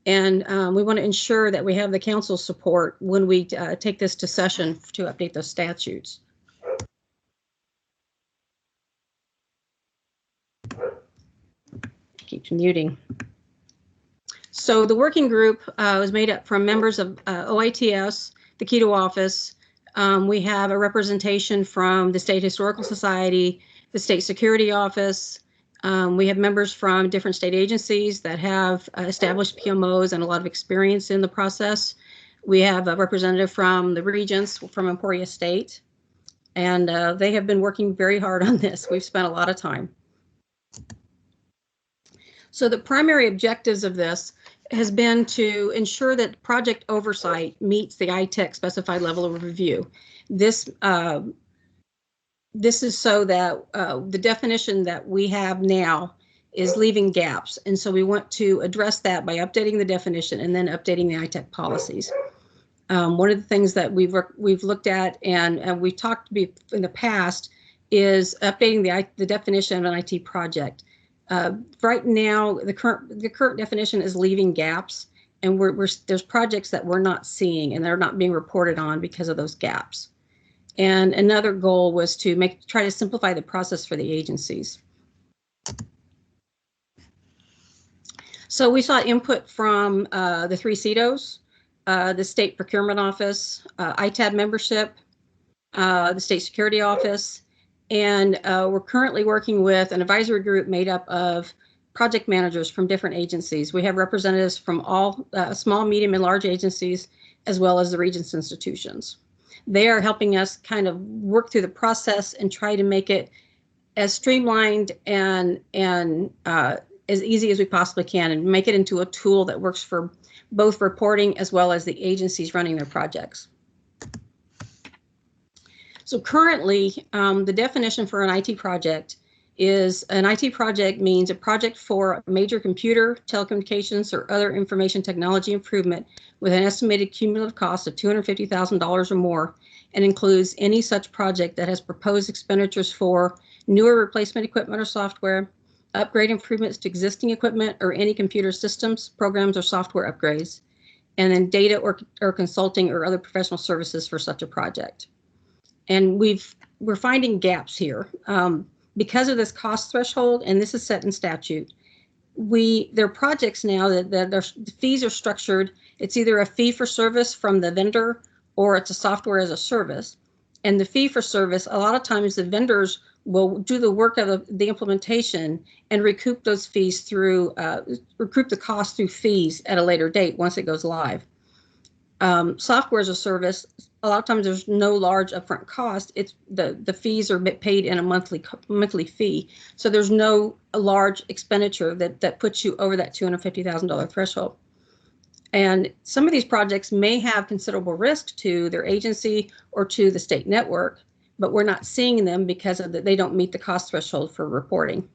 And we want to ensure that we have the council's support when we take this to session to update those statutes. Keeps muting. So the working group was made up from members of OITS, the Keto office. We have a representation from the State Historical Society, the State Security Office. We have members from different state agencies that have established PMOs and a lot of experience in the process. We have a representative from the Regents from Emporia State, and they have been working very hard on this. We've spent a lot of time. So the primary objectives of this has been to ensure that project oversight meets the ITEC specified level of review. This this is so that the definition that we have now is leaving gaps. And so we want to address that by updating the definition and then updating the ITEC policies. One of the things that we've looked at and we've talked in the past is updating the definition of an IT project. Right now, the current definition is leaving gaps, and there's projects that we're not seeing and they're not being reported on because of those gaps. And another goal was to try to simplify the process for the agencies. So we saw input from the 3 CETOs, the State Procurement Office, ITAB membership, the State Security Office, and we're currently working with an advisory group made up of project managers from different agencies. We have representatives from all small, medium, and large agencies, as well as the Regents institutions. They are helping us kind of work through the process and try to make it as streamlined and as easy as we possibly can, and make it into a tool that works for both reporting as well as the agencies running their projects. So currently, the definition for an IT project is an IT project means a project for a major computer, telecommunications, or other information technology improvement with an estimated cumulative cost of $250,000 or more, and includes any such project that has proposed expenditures for newer replacement equipment or software, upgrade improvements to existing equipment, or any computer systems, programs, or software upgrades, and then data or consulting or other professional services for such a project. And we're finding gaps here. Because of this cost threshold, and this is set in statute, there are projects now that the fees are structured. It's either a fee for service from the vendor or it's a software as a service. And the fee for service, a lot of times the vendors will do the work of the implementation and recoup those fees through, recoup the cost through fees at a later date once it goes live. Software as a service, a lot of times there's no large upfront cost. It's the fees are paid in a monthly fee. So there's no large expenditure that puts you over that $250,000 threshold. And some of these projects may have considerable risk to their agency or to the state network, but we're not seeing them because of they don't meet the cost threshold for reporting.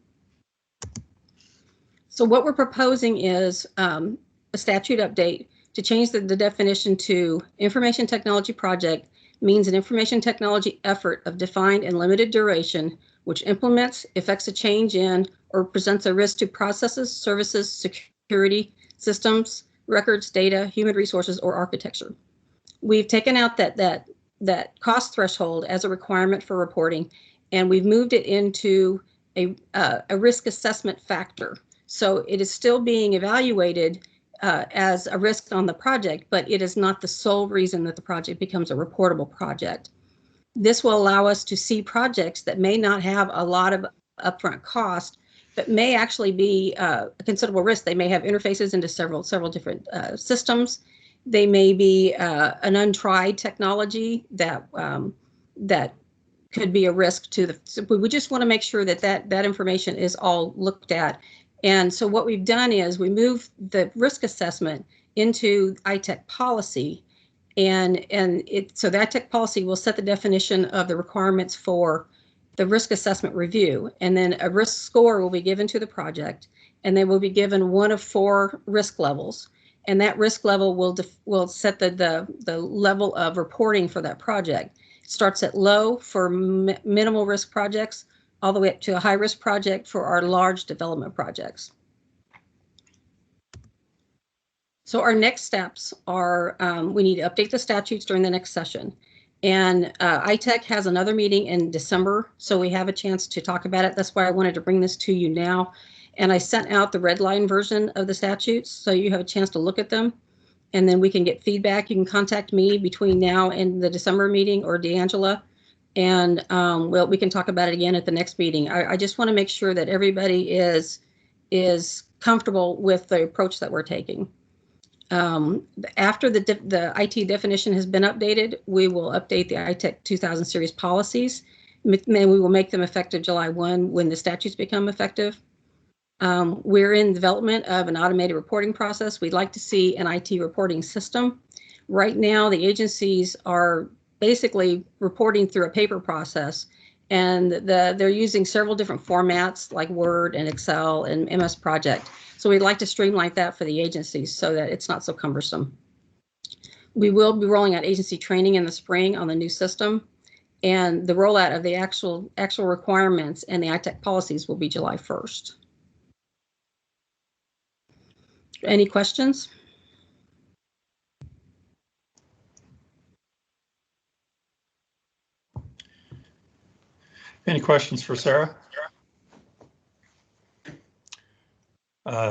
So what we're proposing is a statute update to change the definition to information technology project means an information technology effort of defined and limited duration, which implements, effects a change in, or presents a risk to processes, services, security, systems, records, data, human resources, or architecture. We've taken out that cost threshold as a requirement for reporting, and we've moved it into a risk assessment factor. So it is still being evaluated as a risk on the project, but it is not the sole reason that the project becomes a reportable project. This will allow us to see projects that may not have a lot of upfront cost, but may actually be a considerable risk. They may have interfaces into several different systems. They may be an untried technology that could be a risk to the. So we just want to make sure that information is all looked at. And so what we've done is we moved the risk assessment into ITEC policy, and so the ITEC policy will set the definition of the requirements for the risk assessment review, and then a risk score will be given to the project, and they will be given one of 4 risk levels, and that risk level will set the level of reporting for that project. It starts at low for minimal risk projects, all the way up to a high risk project for our large development projects. So our next steps are we need to update the statutes during the next session. And ITEC has another meeting in December, so we have a chance to talk about it. That's why I wanted to bring this to you now. And I sent out the red line version of the statutes, so you have a chance to look at them. And then we can get feedback. You can contact me between now and the December meeting, or D'Angela. And we can talk about it again at the next meeting. I just want to make sure that everybody is comfortable with the approach that we're taking. After the IT definition has been updated, we will update the ITEC 2000 series policies, and we will make them effective July 1 when the statutes become effective. We're in development of an automated reporting process. We'd like to see an IT reporting system. Right now, the agencies are basically reporting through a paper process, And they're using several different formats like Word and Excel and MS Project. So we'd like to streamline that for the agencies so that it's not so cumbersome. We will be rolling out agency training in the spring on the new system, and the rollout of the actual requirements and the ITEC policies will be July 1st. Any questions? Any questions for Sarah?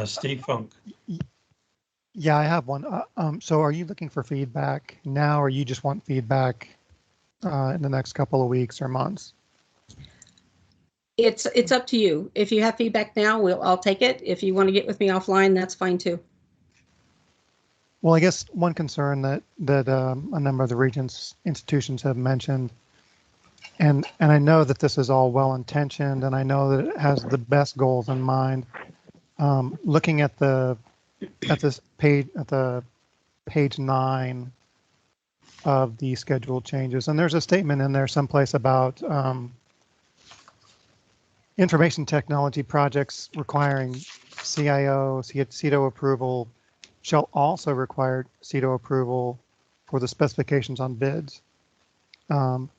Steve Funk. Yeah, I have one. So are you looking for feedback now, or you just want feedback in the next couple of weeks or months? It's up to you. If you have feedback now, I'll take it. If you want to get with me offline, that's fine too. Well, I guess one concern that a number of the Regents institutions have mentioned, and I know that this is all well intentioned, and I know that it has the best goals in mind. Looking at this page, at the page 9 of the schedule changes, and there's a statement in there someplace about information technology projects requiring CIO, CETO approval shall also require CETO approval for the specifications on bids. And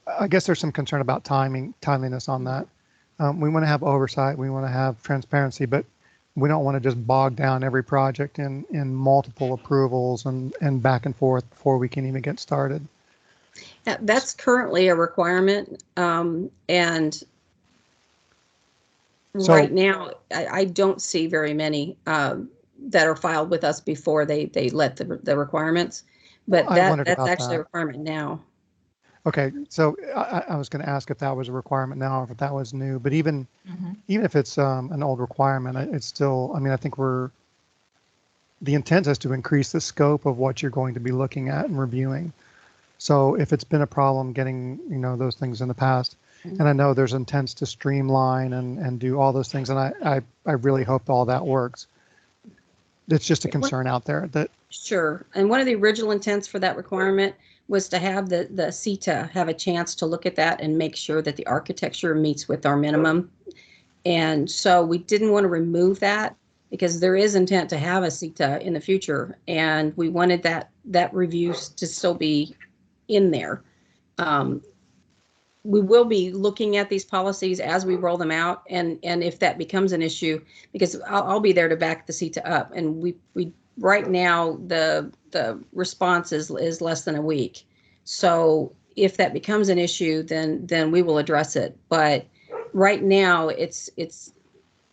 I guess there's some concern about timeliness on that. We want to have oversight, we want to have transparency, but we don't want to just bog down every project in multiple approvals and back and forth before we can even get started. That's currently a requirement, and so, right now I don't see very many that are filed with us before they let the requirements, but that's actually a requirement now. Okay, so I was going to ask if that was a requirement now, or if that was new, but even if it's an old requirement, it's still, I mean, I think the intent is to increase the scope of what you're going to be looking at and reviewing. So if it's been a problem getting, those things in the past, and I know there's intents to streamline and do all those things, and I really hope all that works. It's just a concern out there that. Sure, and one of the original intents for that requirement was to have the CETA have a chance to look at that and make sure that the architecture meets with our minimum. And so we didn't want to remove that because there is intent to have a CETA in the future, and we wanted that review to still be in there. We will be looking at these policies as we roll them out, and if that becomes an issue, because I'll be there to back the CETA up, and we right now the response is less than a week. So if that becomes an issue, then we will address it. But right now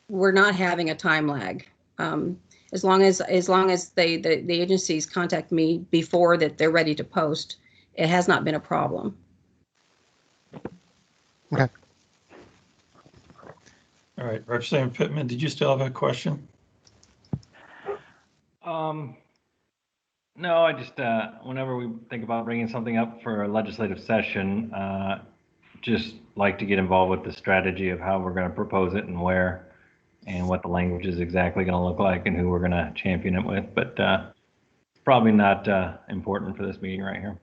we're not having a time lag. As long as the agencies contact me before that they're ready to post, it has not been a problem. Okay. All right, Representative Pittman, did you still have a question? No, I just, whenever we think about bringing something up for a legislative session, just like to get involved with the strategy of how we're going to propose it and where, and what the language is exactly going to look like and who we're going to champion it with. But probably not important for this meeting right here.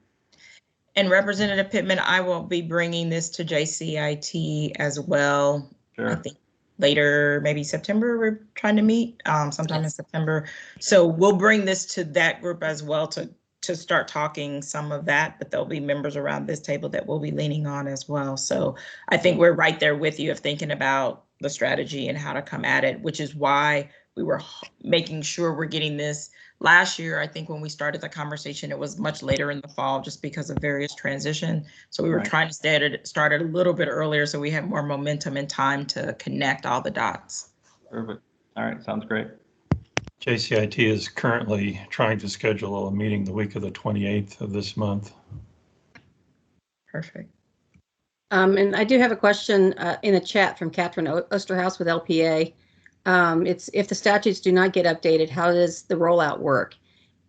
And Representative Pittman, I will be bringing this to JCIT as well. Sure. I think later, maybe September, we're trying to meet sometime in September. So we'll bring this to that group as well to start talking some of that, but there'll be members around this table that we'll be leaning on as well. So I think we're right there with you of thinking about the strategy and how to come at it, which is why we were making sure we're getting this. Last year, I think when we started the conversation, it was much later in the fall just because of various transition. So we were trying to start it a little bit earlier so we have more momentum and time to connect all the dots. Perfect. All right, sounds great. JCIT is currently trying to schedule a meeting the week of the 28th of this month. Perfect. And I do have a question in the chat from Catherine Osterhaus with LPA. It's if the statutes do not get updated, how does the rollout work?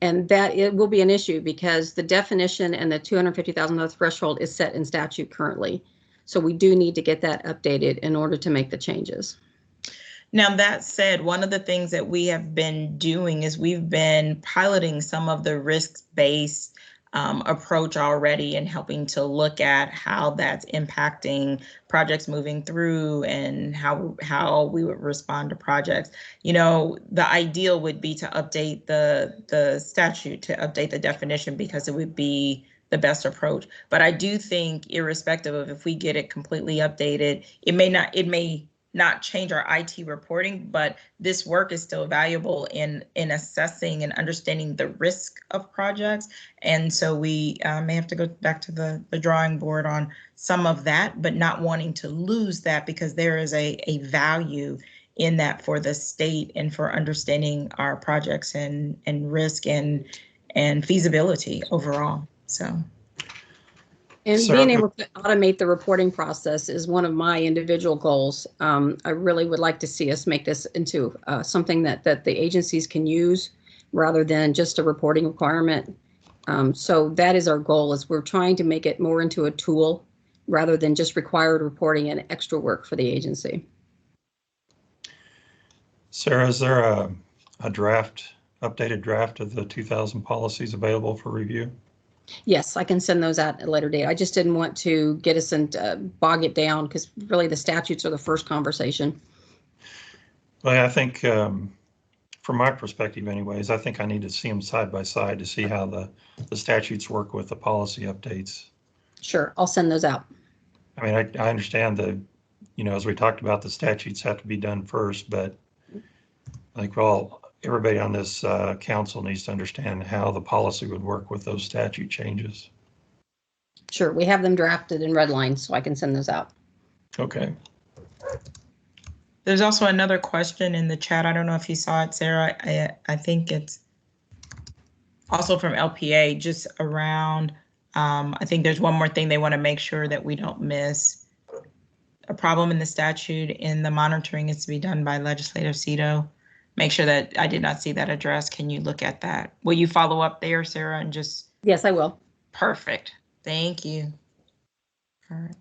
And that it will be an issue because the definition and the $250,000 threshold is set in statute currently. So we do need to get that updated in order to make the changes. Now, that said, one of the things that we have been doing is we've been piloting some of the risk-based approach already and helping to look at how that's impacting projects moving through and how we would respond to projects. You know, the ideal would be to update the statute, to update the definition, because it would be the best approach. But I do think, irrespective of if we get it completely updated, it may not change our IT reporting, but this work is still valuable in assessing and understanding the risk of projects. And so we may have to go back to the drawing board on some of that, but not wanting to lose that, because there is a value in that for the state and for understanding our projects and risk and feasibility overall. So. And being able to automate the reporting process is one of my individual goals. I really would like to see us make this into something that the agencies can use rather than just a reporting requirement. So that is our goal, is we're trying to make it more into a tool rather than just required reporting and extra work for the agency. Sarah, is there a updated draft of the 2000 policies available for review? Yes, I can send those out at a later date. I just didn't want to get us into bog it down, because really the statutes are the first conversation. Well, I think from my perspective anyways, I think I need to see them side by side to see how the statutes work with the policy updates. Sure, I'll send those out. I mean, I understand that, you know, as we talked about, the statutes have to be done first, but I think everybody on this council needs to understand how the policy would work with those statute changes. Sure, we have them drafted in red lines, so I can send those out. Okay. There's also another question in the chat. I don't know if you saw it, Sarah. I think it's also from LPA, just around, I think there's one more thing they want to make sure that we don't miss. A problem in the statute in the monitoring is to be done by legislative CETO. Make sure that I did not see that address. Can you look at that? Will you follow up there, Sarah, and just? Yes, I will. Perfect. Thank you. All right.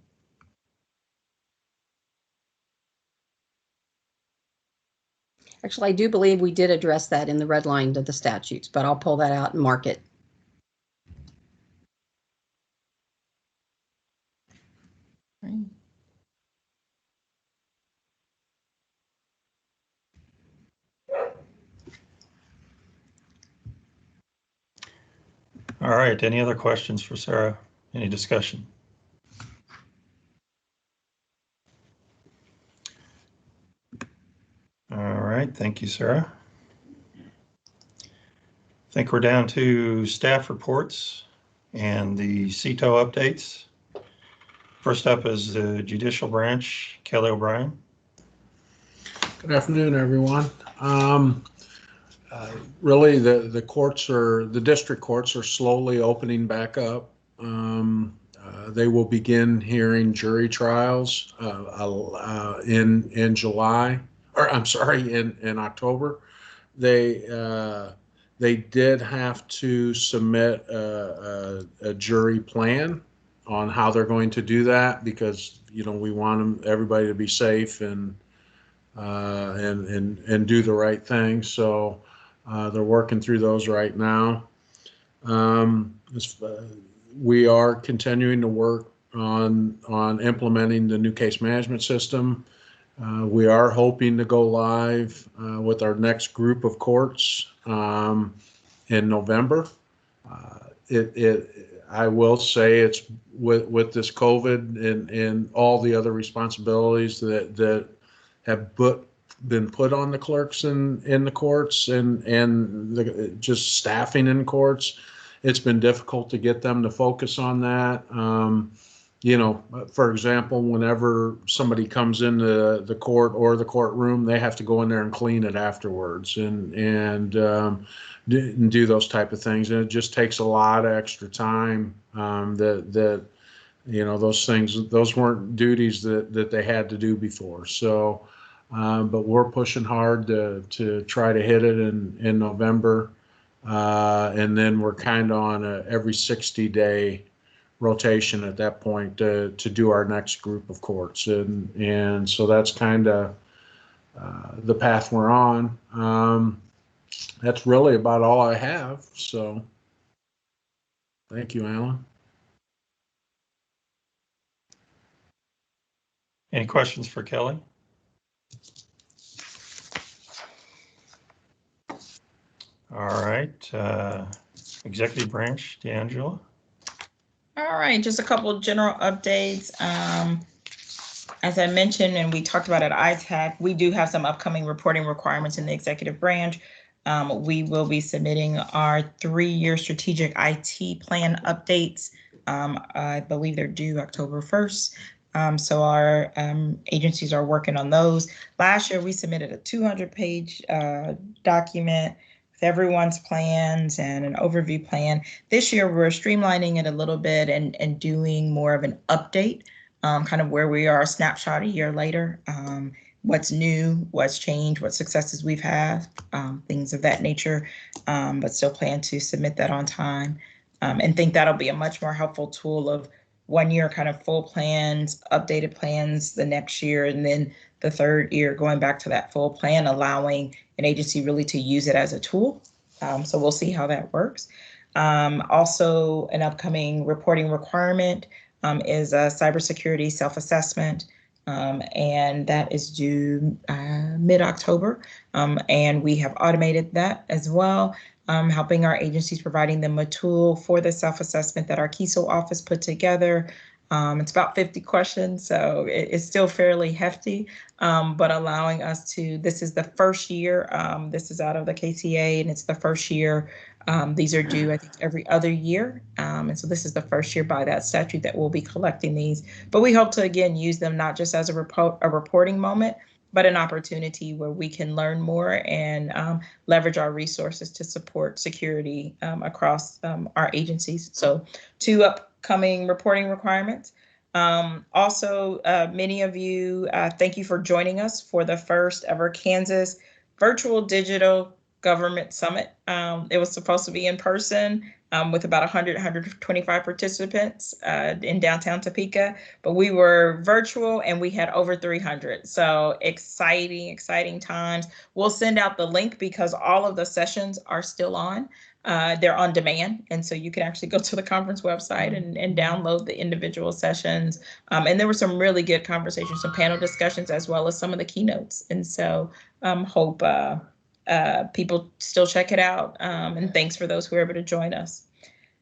Actually, I do believe we did address that in the red line of the statutes, but I'll pull that out and mark it. Right. All right, any other questions for Sarah? Any discussion? All right, thank you, Sarah. I think we're down to staff reports and the CETO updates. First up is the judicial branch, Kelly O'Brien. Good afternoon, everyone. Really, the courts the district courts are slowly opening back up. They will begin hearing jury trials in July, or I'm sorry, in October. They did have to submit a jury plan on how they're going to do that, because, you know, we want everybody to be safe and do the right thing. So they're working through those right now. We are continuing to work on implementing the new case management system. We are hoping to go live with our next group of courts in November. I will say it's with this COVID and all the other responsibilities that have been put on the clerks in the courts and just staffing in courts. It's been difficult to get them to focus on that. You know, for example, whenever somebody comes into the court or the courtroom, they have to go in there and clean it afterwards and do those type of things. And it just takes a lot of extra time that you know, those weren't duties that they had to do before. So, but we're pushing hard to try to hit it in November. And then we're kind of on a every 60-day rotation at that point to do our next group of courts. And so that's kind of the path we're on. That's really about all I have. So. Thank you, Alan. Any questions for Kelly? All right, executive branch, D'Angela. All right, just a couple of general updates. As I mentioned, and we talked about at ITEC, we do have some upcoming reporting requirements in the executive branch. We will be submitting our 3-year strategic IT plan updates. I believe they're due October 1st. So our agencies are working on those. Last year, we submitted a 200-page document with everyone's plans and an overview plan. This year, we're streamlining it a little bit and doing more of an update. Kind of where we are, a snapshot a year later, what's new, what's changed, what successes we've had, things of that nature, but still plan to submit that on time, and think that'll be a much more helpful tool of 1 year kind of full plans, updated plans the next year, and then the 3rd year going back to that full plan, allowing an agency really to use it as a tool. So we'll see how that works. Also, an upcoming reporting requirement is a cybersecurity self-assessment, and that is due mid-October, and we have automated that as well, helping our agencies, providing them a tool for the self-assessment that our KESO office put together. It's about 50 questions, so it's still fairly hefty, but allowing us to, this is the first year, this is out of the KCA, and it's the first year. These are due, I think, every other year. And so this is the first year by that statute that we'll be collecting these. But we hope to, again, use them not just as a reporting moment, but an opportunity where we can learn more and leverage our resources to support security across our agencies. So 2 upcoming reporting requirements. Also, many of you, thank you for joining us for the first ever Kansas Virtual Digital Government Summit. It was supposed to be in person with about 100, 125 participants in downtown Topeka, but we were virtual and we had over 300. So exciting times. We'll send out the link because all of the sessions are still on. They're on demand. And so you can actually go to the conference website and download the individual sessions. And there were some really good conversations, some panel discussions, as well as some of the keynotes. And so hope people still check it out, and thanks for those who were able to join us.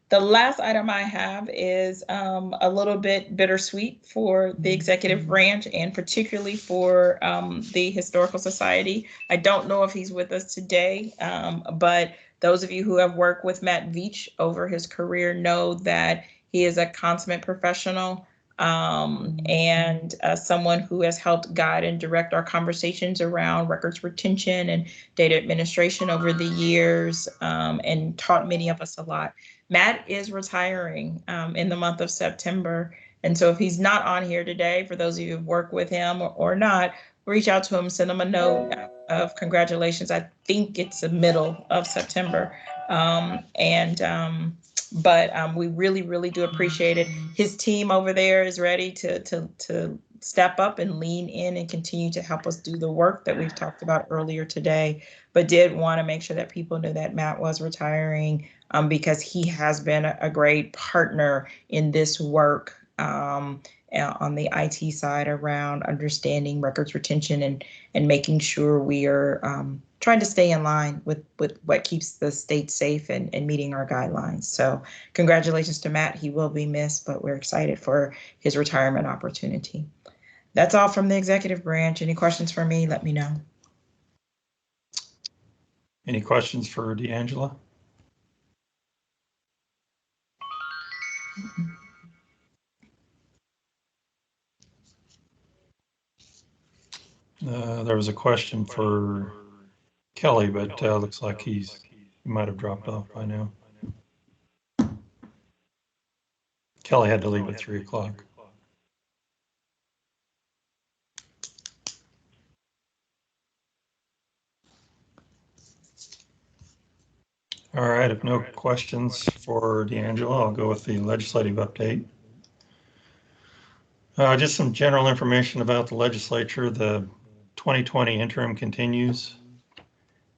The last item I have is a little bit bittersweet for the executive branch and particularly for the Historical Society. I don't know if he's with us today, but those of you who have worked with Matt Veach over his career know that he is a consummate professional, and someone who has helped guide and direct our conversations around records retention and data administration over the years, and taught many of us a lot. Matt is retiring in the month of September. And so if he's not on here today, for those of you who've worked with him or not, reach out to him, send him a note of congratulations. I think it's the middle of September. But we really do appreciate it. His team over there is ready to step up and lean in and continue to help us do the work that we've talked about earlier today, but did want to make sure that people knew that Matt was retiring, because he has been a great partner in this work on the IT side around understanding records retention and making sure we are trying to stay in line with what keeps the state safe and meeting our guidelines. So congratulations to Matt. He will be missed, but we're excited for his retirement opportunity. That's all from the executive branch. Any questions for me? Let me know. Any questions for D'Angela? There was a question for Kelly, but looks like he might have dropped off by now. Kelly had to leave at 3 o'clock. All right, if no questions for D'Angela, I'll go with the legislative update. Just some general information about the legislature. The 2020 interim continues,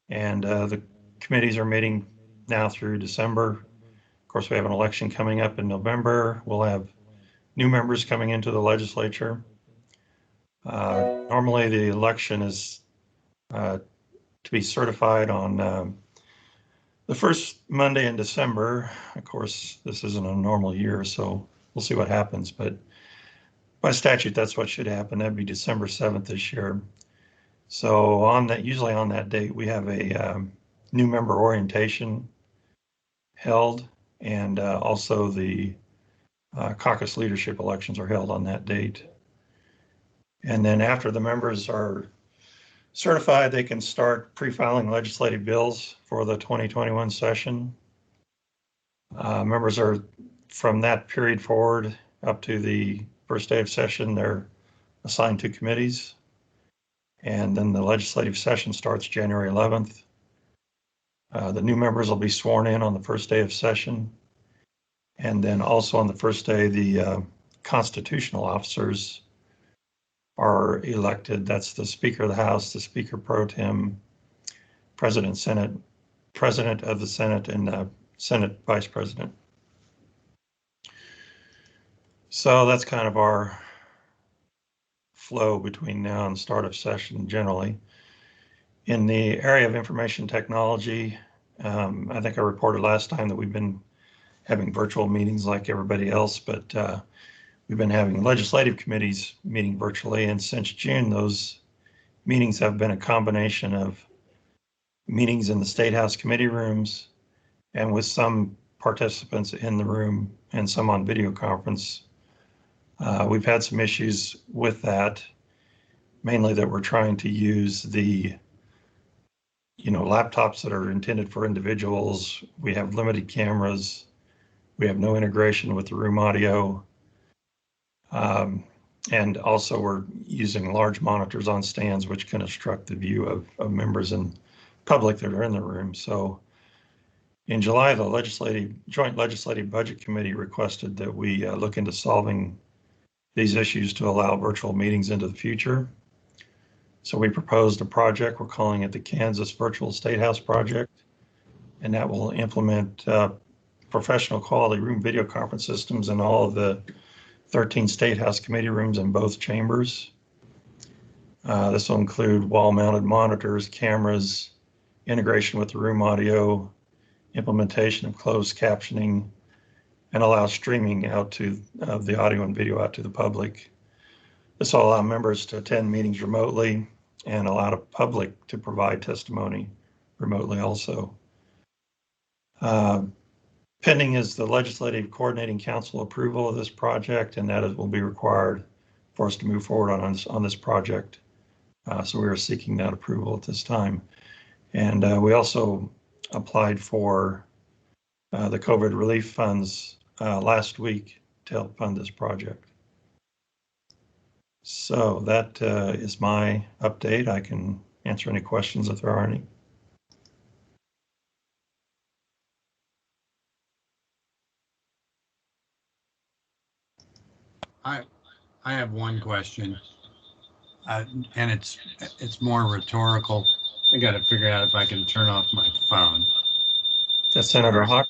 and the committees are meeting now through December. course, we have an election coming up in November. We'll have new members coming into the legislature. Normally, the election is to be certified on the first Monday in December. Of course, this isn't a normal year, so we'll see what happens. But by statute, that's what should happen. That'd be December 7th this year. So on that, usually on that date, we have a new member orientation held, and also the caucus leadership elections are held on that date. And then after the members are certified, they can start pre-filing legislative bills for the 2021 session. Members are, from that period forward up to the first day of session, they're assigned to committees. And then the legislative session starts January 11th. The new members will be sworn in on the first day of session. And then also on the first day, the constitutional officers are elected. That's the Speaker of the House, the Speaker Pro Tem, President of the Senate, and the Senate Vice President. So that's kind of our flow between now and start of session generally. In the area of information technology, I think I reported last time that we've been having virtual meetings like everybody else, but we've been having legislative committees meeting virtually, and since June, those meetings have been a combination of meetings in the State House committee rooms and with some participants in the room and some on video conference. We've had some issues with that, mainly that we're trying to use the laptops that are intended for individuals. We have limited cameras. We have no integration with the room audio. And also we're using large monitors on stands, which can obstruct the view of members and public that are in the room. So in July, the Joint Legislative Budget Committee requested that we look into solving these issues to allow virtual meetings into the future. So we proposed a project, we're calling it the Kansas Virtual State House Project, and that will implement professional quality room video conference systems in all of the 13 State House committee rooms in both chambers. This will include wall-mounted monitors, cameras, integration with the room audio, implementation of closed captioning, and allow streaming out to the audio and video out to the public. This will allow members to attend meetings remotely and allow the public to provide testimony remotely also. Pending is the Legislative Coordinating Council approval of this project, and that will be required for us to move forward on this project. So we are seeking that approval at this time. And we also applied for the COVID relief funds last week to help fund this project. So that is my update. I can answer any questions if there are any. I have one question, and it's more rhetorical. I got to figure out if I can turn off my phone. That's Senator Hawk.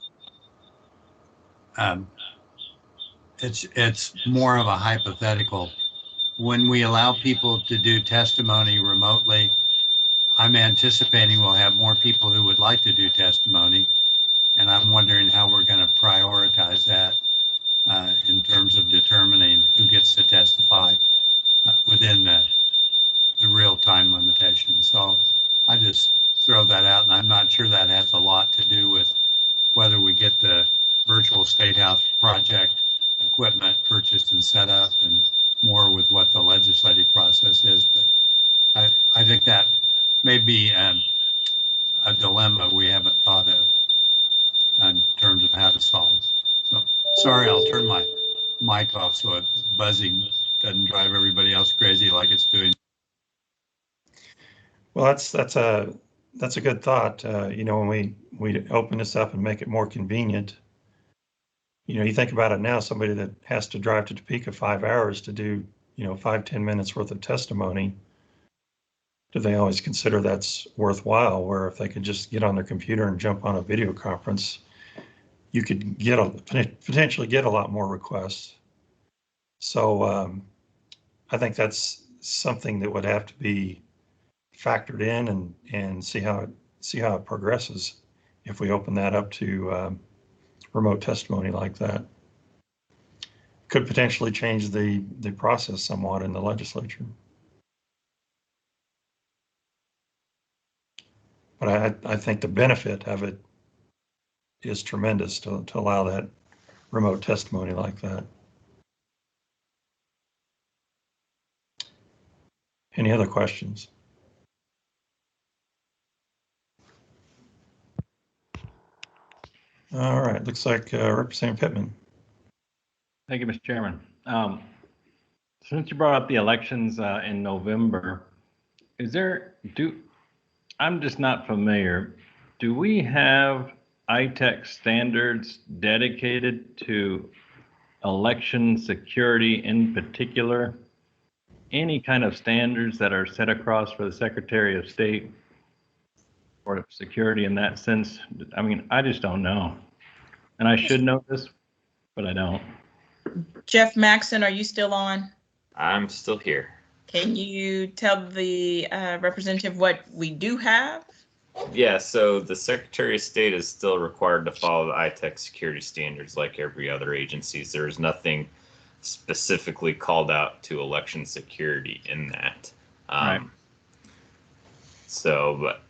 It's more of a hypothetical. When we allow people to do testimony remotely, I'm anticipating we'll have more people who would like to do testimony, and I'm wondering how we're going to prioritize that in terms of determining who gets to testify within the real time limitation. So I just throw that out, and I'm not sure that has a lot to do with whether we get the virtual State House project equipment purchased and set up, and more with what the legislative process is. But I think that may be a dilemma we haven't thought of in terms of how to solve. So sorry, I'll turn my mic off so it buzzing doesn't drive everybody else crazy like it's doing. Well, that's a good thought. When we open this up and make it more convenient, you think about it now, somebody that has to drive to Topeka 5 hours to do, 5-10 minutes worth of testimony, do they always consider that's worthwhile? Where if they could just get on their computer and jump on a video conference, you could potentially get a lot more requests. So I think that's something that would have to be factored in and see how it progresses if we open that up to remote testimony like that. Could potentially change the process somewhat in the legislature. But I think the benefit of it is tremendous to allow that remote testimony like that. Any other questions? All right, looks like Representative Pittman. Thank you, Mr. Chairman. Since you brought up the elections in November, I'm just not familiar. Do we have ITEC standards dedicated to election security in particular? Any kind of standards that are set across for the Secretary of State or security in that sense? I mean, I just don't know. And I should know this, but I don't. Jeff Maxon, are you still on? I'm still here. Can you tell the representative what we do have? Yeah, so the Secretary of State is still required to follow the ITEC security standards like every other agency. There is nothing specifically called out to election security in that. Right. So, but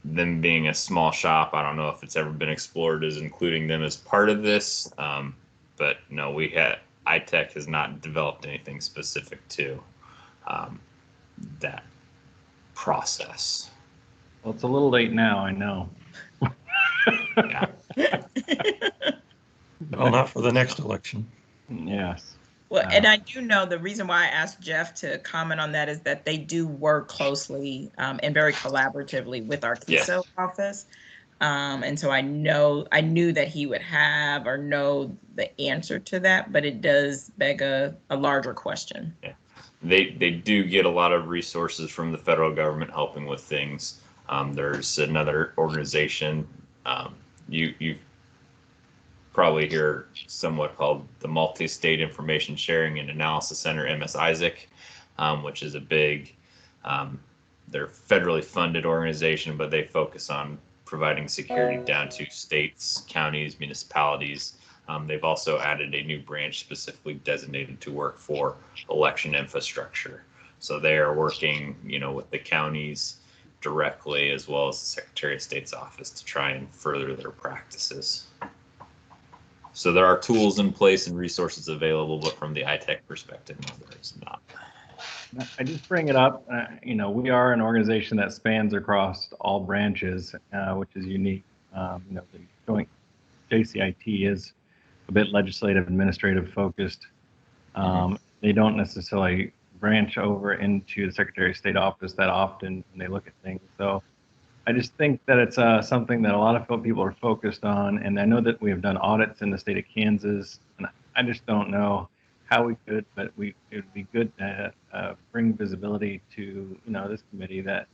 them being a small shop, I don't know if it's ever been explored as including them as part of this. But no, ITEC has not developed anything specific to that process. Well, it's a little late now, I know. Yeah. Well, not for the next election. Yes. Well, and I do know the reason why I asked Jeff to comment on that is that they do work closely and very collaboratively with our CISO office. And so I knew that he would have or know the answer to that, but it does beg a larger question. Yeah. They do get a lot of resources from the federal government helping with things. There's another organization you probably hear somewhat called the Multi-State Information Sharing and Analysis Center, MS-ISAC, which is a big, they're federally funded organization, but they focus on providing security down to states, counties, municipalities. They've also added a new branch specifically designated to work for election infrastructure. So they are working, with the counties directly as well as the Secretary of State's office to try and further their practices. So there are tools in place and resources available, but from the ITEC perspective, no, there is not. I just bring it up, we are an organization that spans across all branches, which is unique. The joint JCIT is a bit legislative, administrative focused. They don't necessarily branch over into the Secretary of State office that often when they look at things. So I just think that it's something that a lot of people are focused on. And I know that we have done audits in the state of Kansas, and I just don't know how we could, but it would be good to bring visibility to, this committee that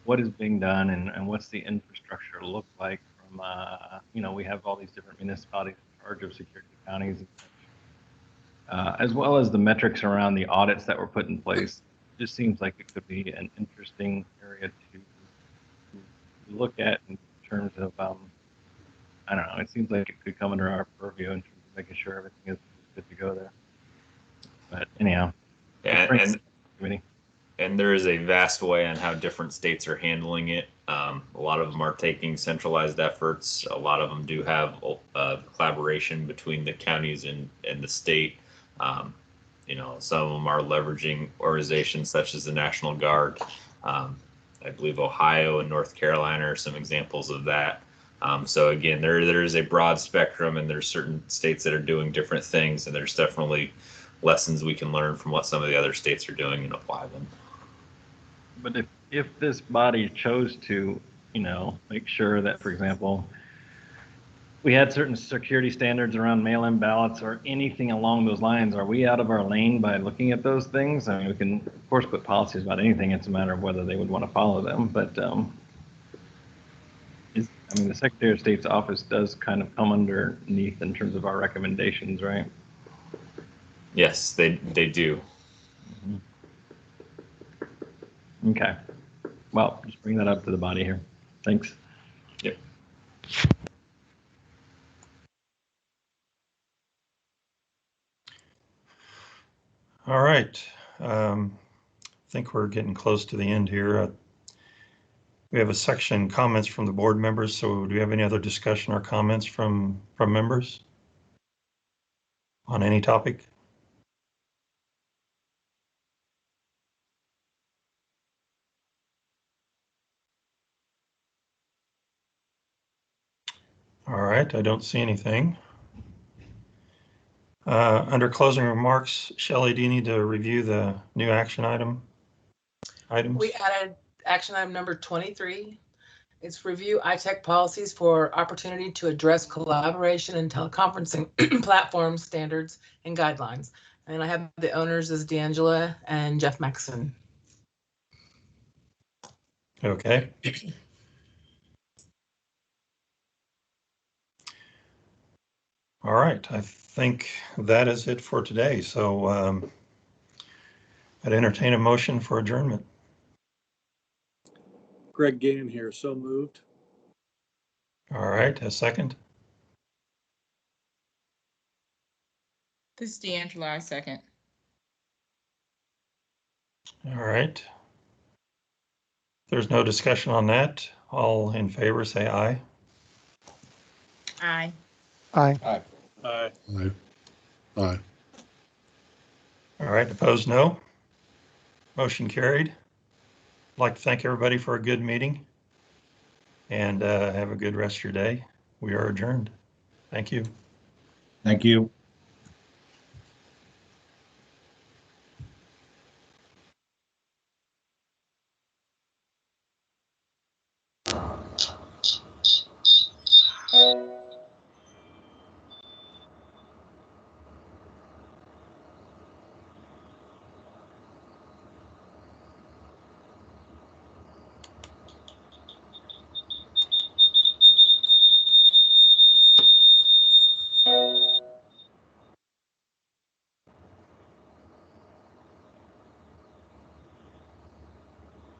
what is being done and what's the infrastructure look like from, we have all these different municipalities in charge of security counties, as well as the metrics around the audits that were put in place. It just seems like it could be an interesting area to look at in terms of, I don't know, it seems like it could come under our purview in terms of making sure everything is good to go there. But anyhow, and there is a vast way on how different states are handling it. A lot of them are taking centralized efforts. A lot of them do have collaboration between the counties and the state. Some of them are leveraging organizations such as the National Guard. I believe Ohio and North Carolina are some examples of that. So again, there is a broad spectrum, and there's certain states that are doing different things, and there's definitely lessons we can learn from what some of the other states are doing and apply them. But if this body chose to, make sure that, for example, we had certain security standards around mail-in ballots or anything along those lines, are we out of our lane by looking at those things? I mean, we can, of course, put policies about anything. It's a matter of whether they would want to follow them. But I mean, the Secretary of State's office does kind of come underneath in terms of our recommendations, right? Yes, they do. Okay. Well, just bring that up to the body here. Thanks. Yep. All right. I think we're getting close to the end here. We have a section comments from the board members. So do we have any other discussion or comments from members on any topic? All right, I don't see anything. Under closing remarks, Shelley, do you need to review the new action items? We added action item number 23. It's review ITEC policies for opportunity to address collaboration and teleconferencing platform standards and guidelines. And I have the owners as D'Angela and Jeff Maxson. Okay. All right, I think that is it for today. So I'd entertain a motion for adjournment. Greg Gann here, so moved. All right, a second. This is D'Angela, I second. All right. There's no discussion on that. All in favor, say aye. Aye. Aye. Aye. Aye. All right, opposed, no. Motion carried. I'd like to thank everybody for a good meeting and have a good rest of your day. We are adjourned. Thank you. Thank you.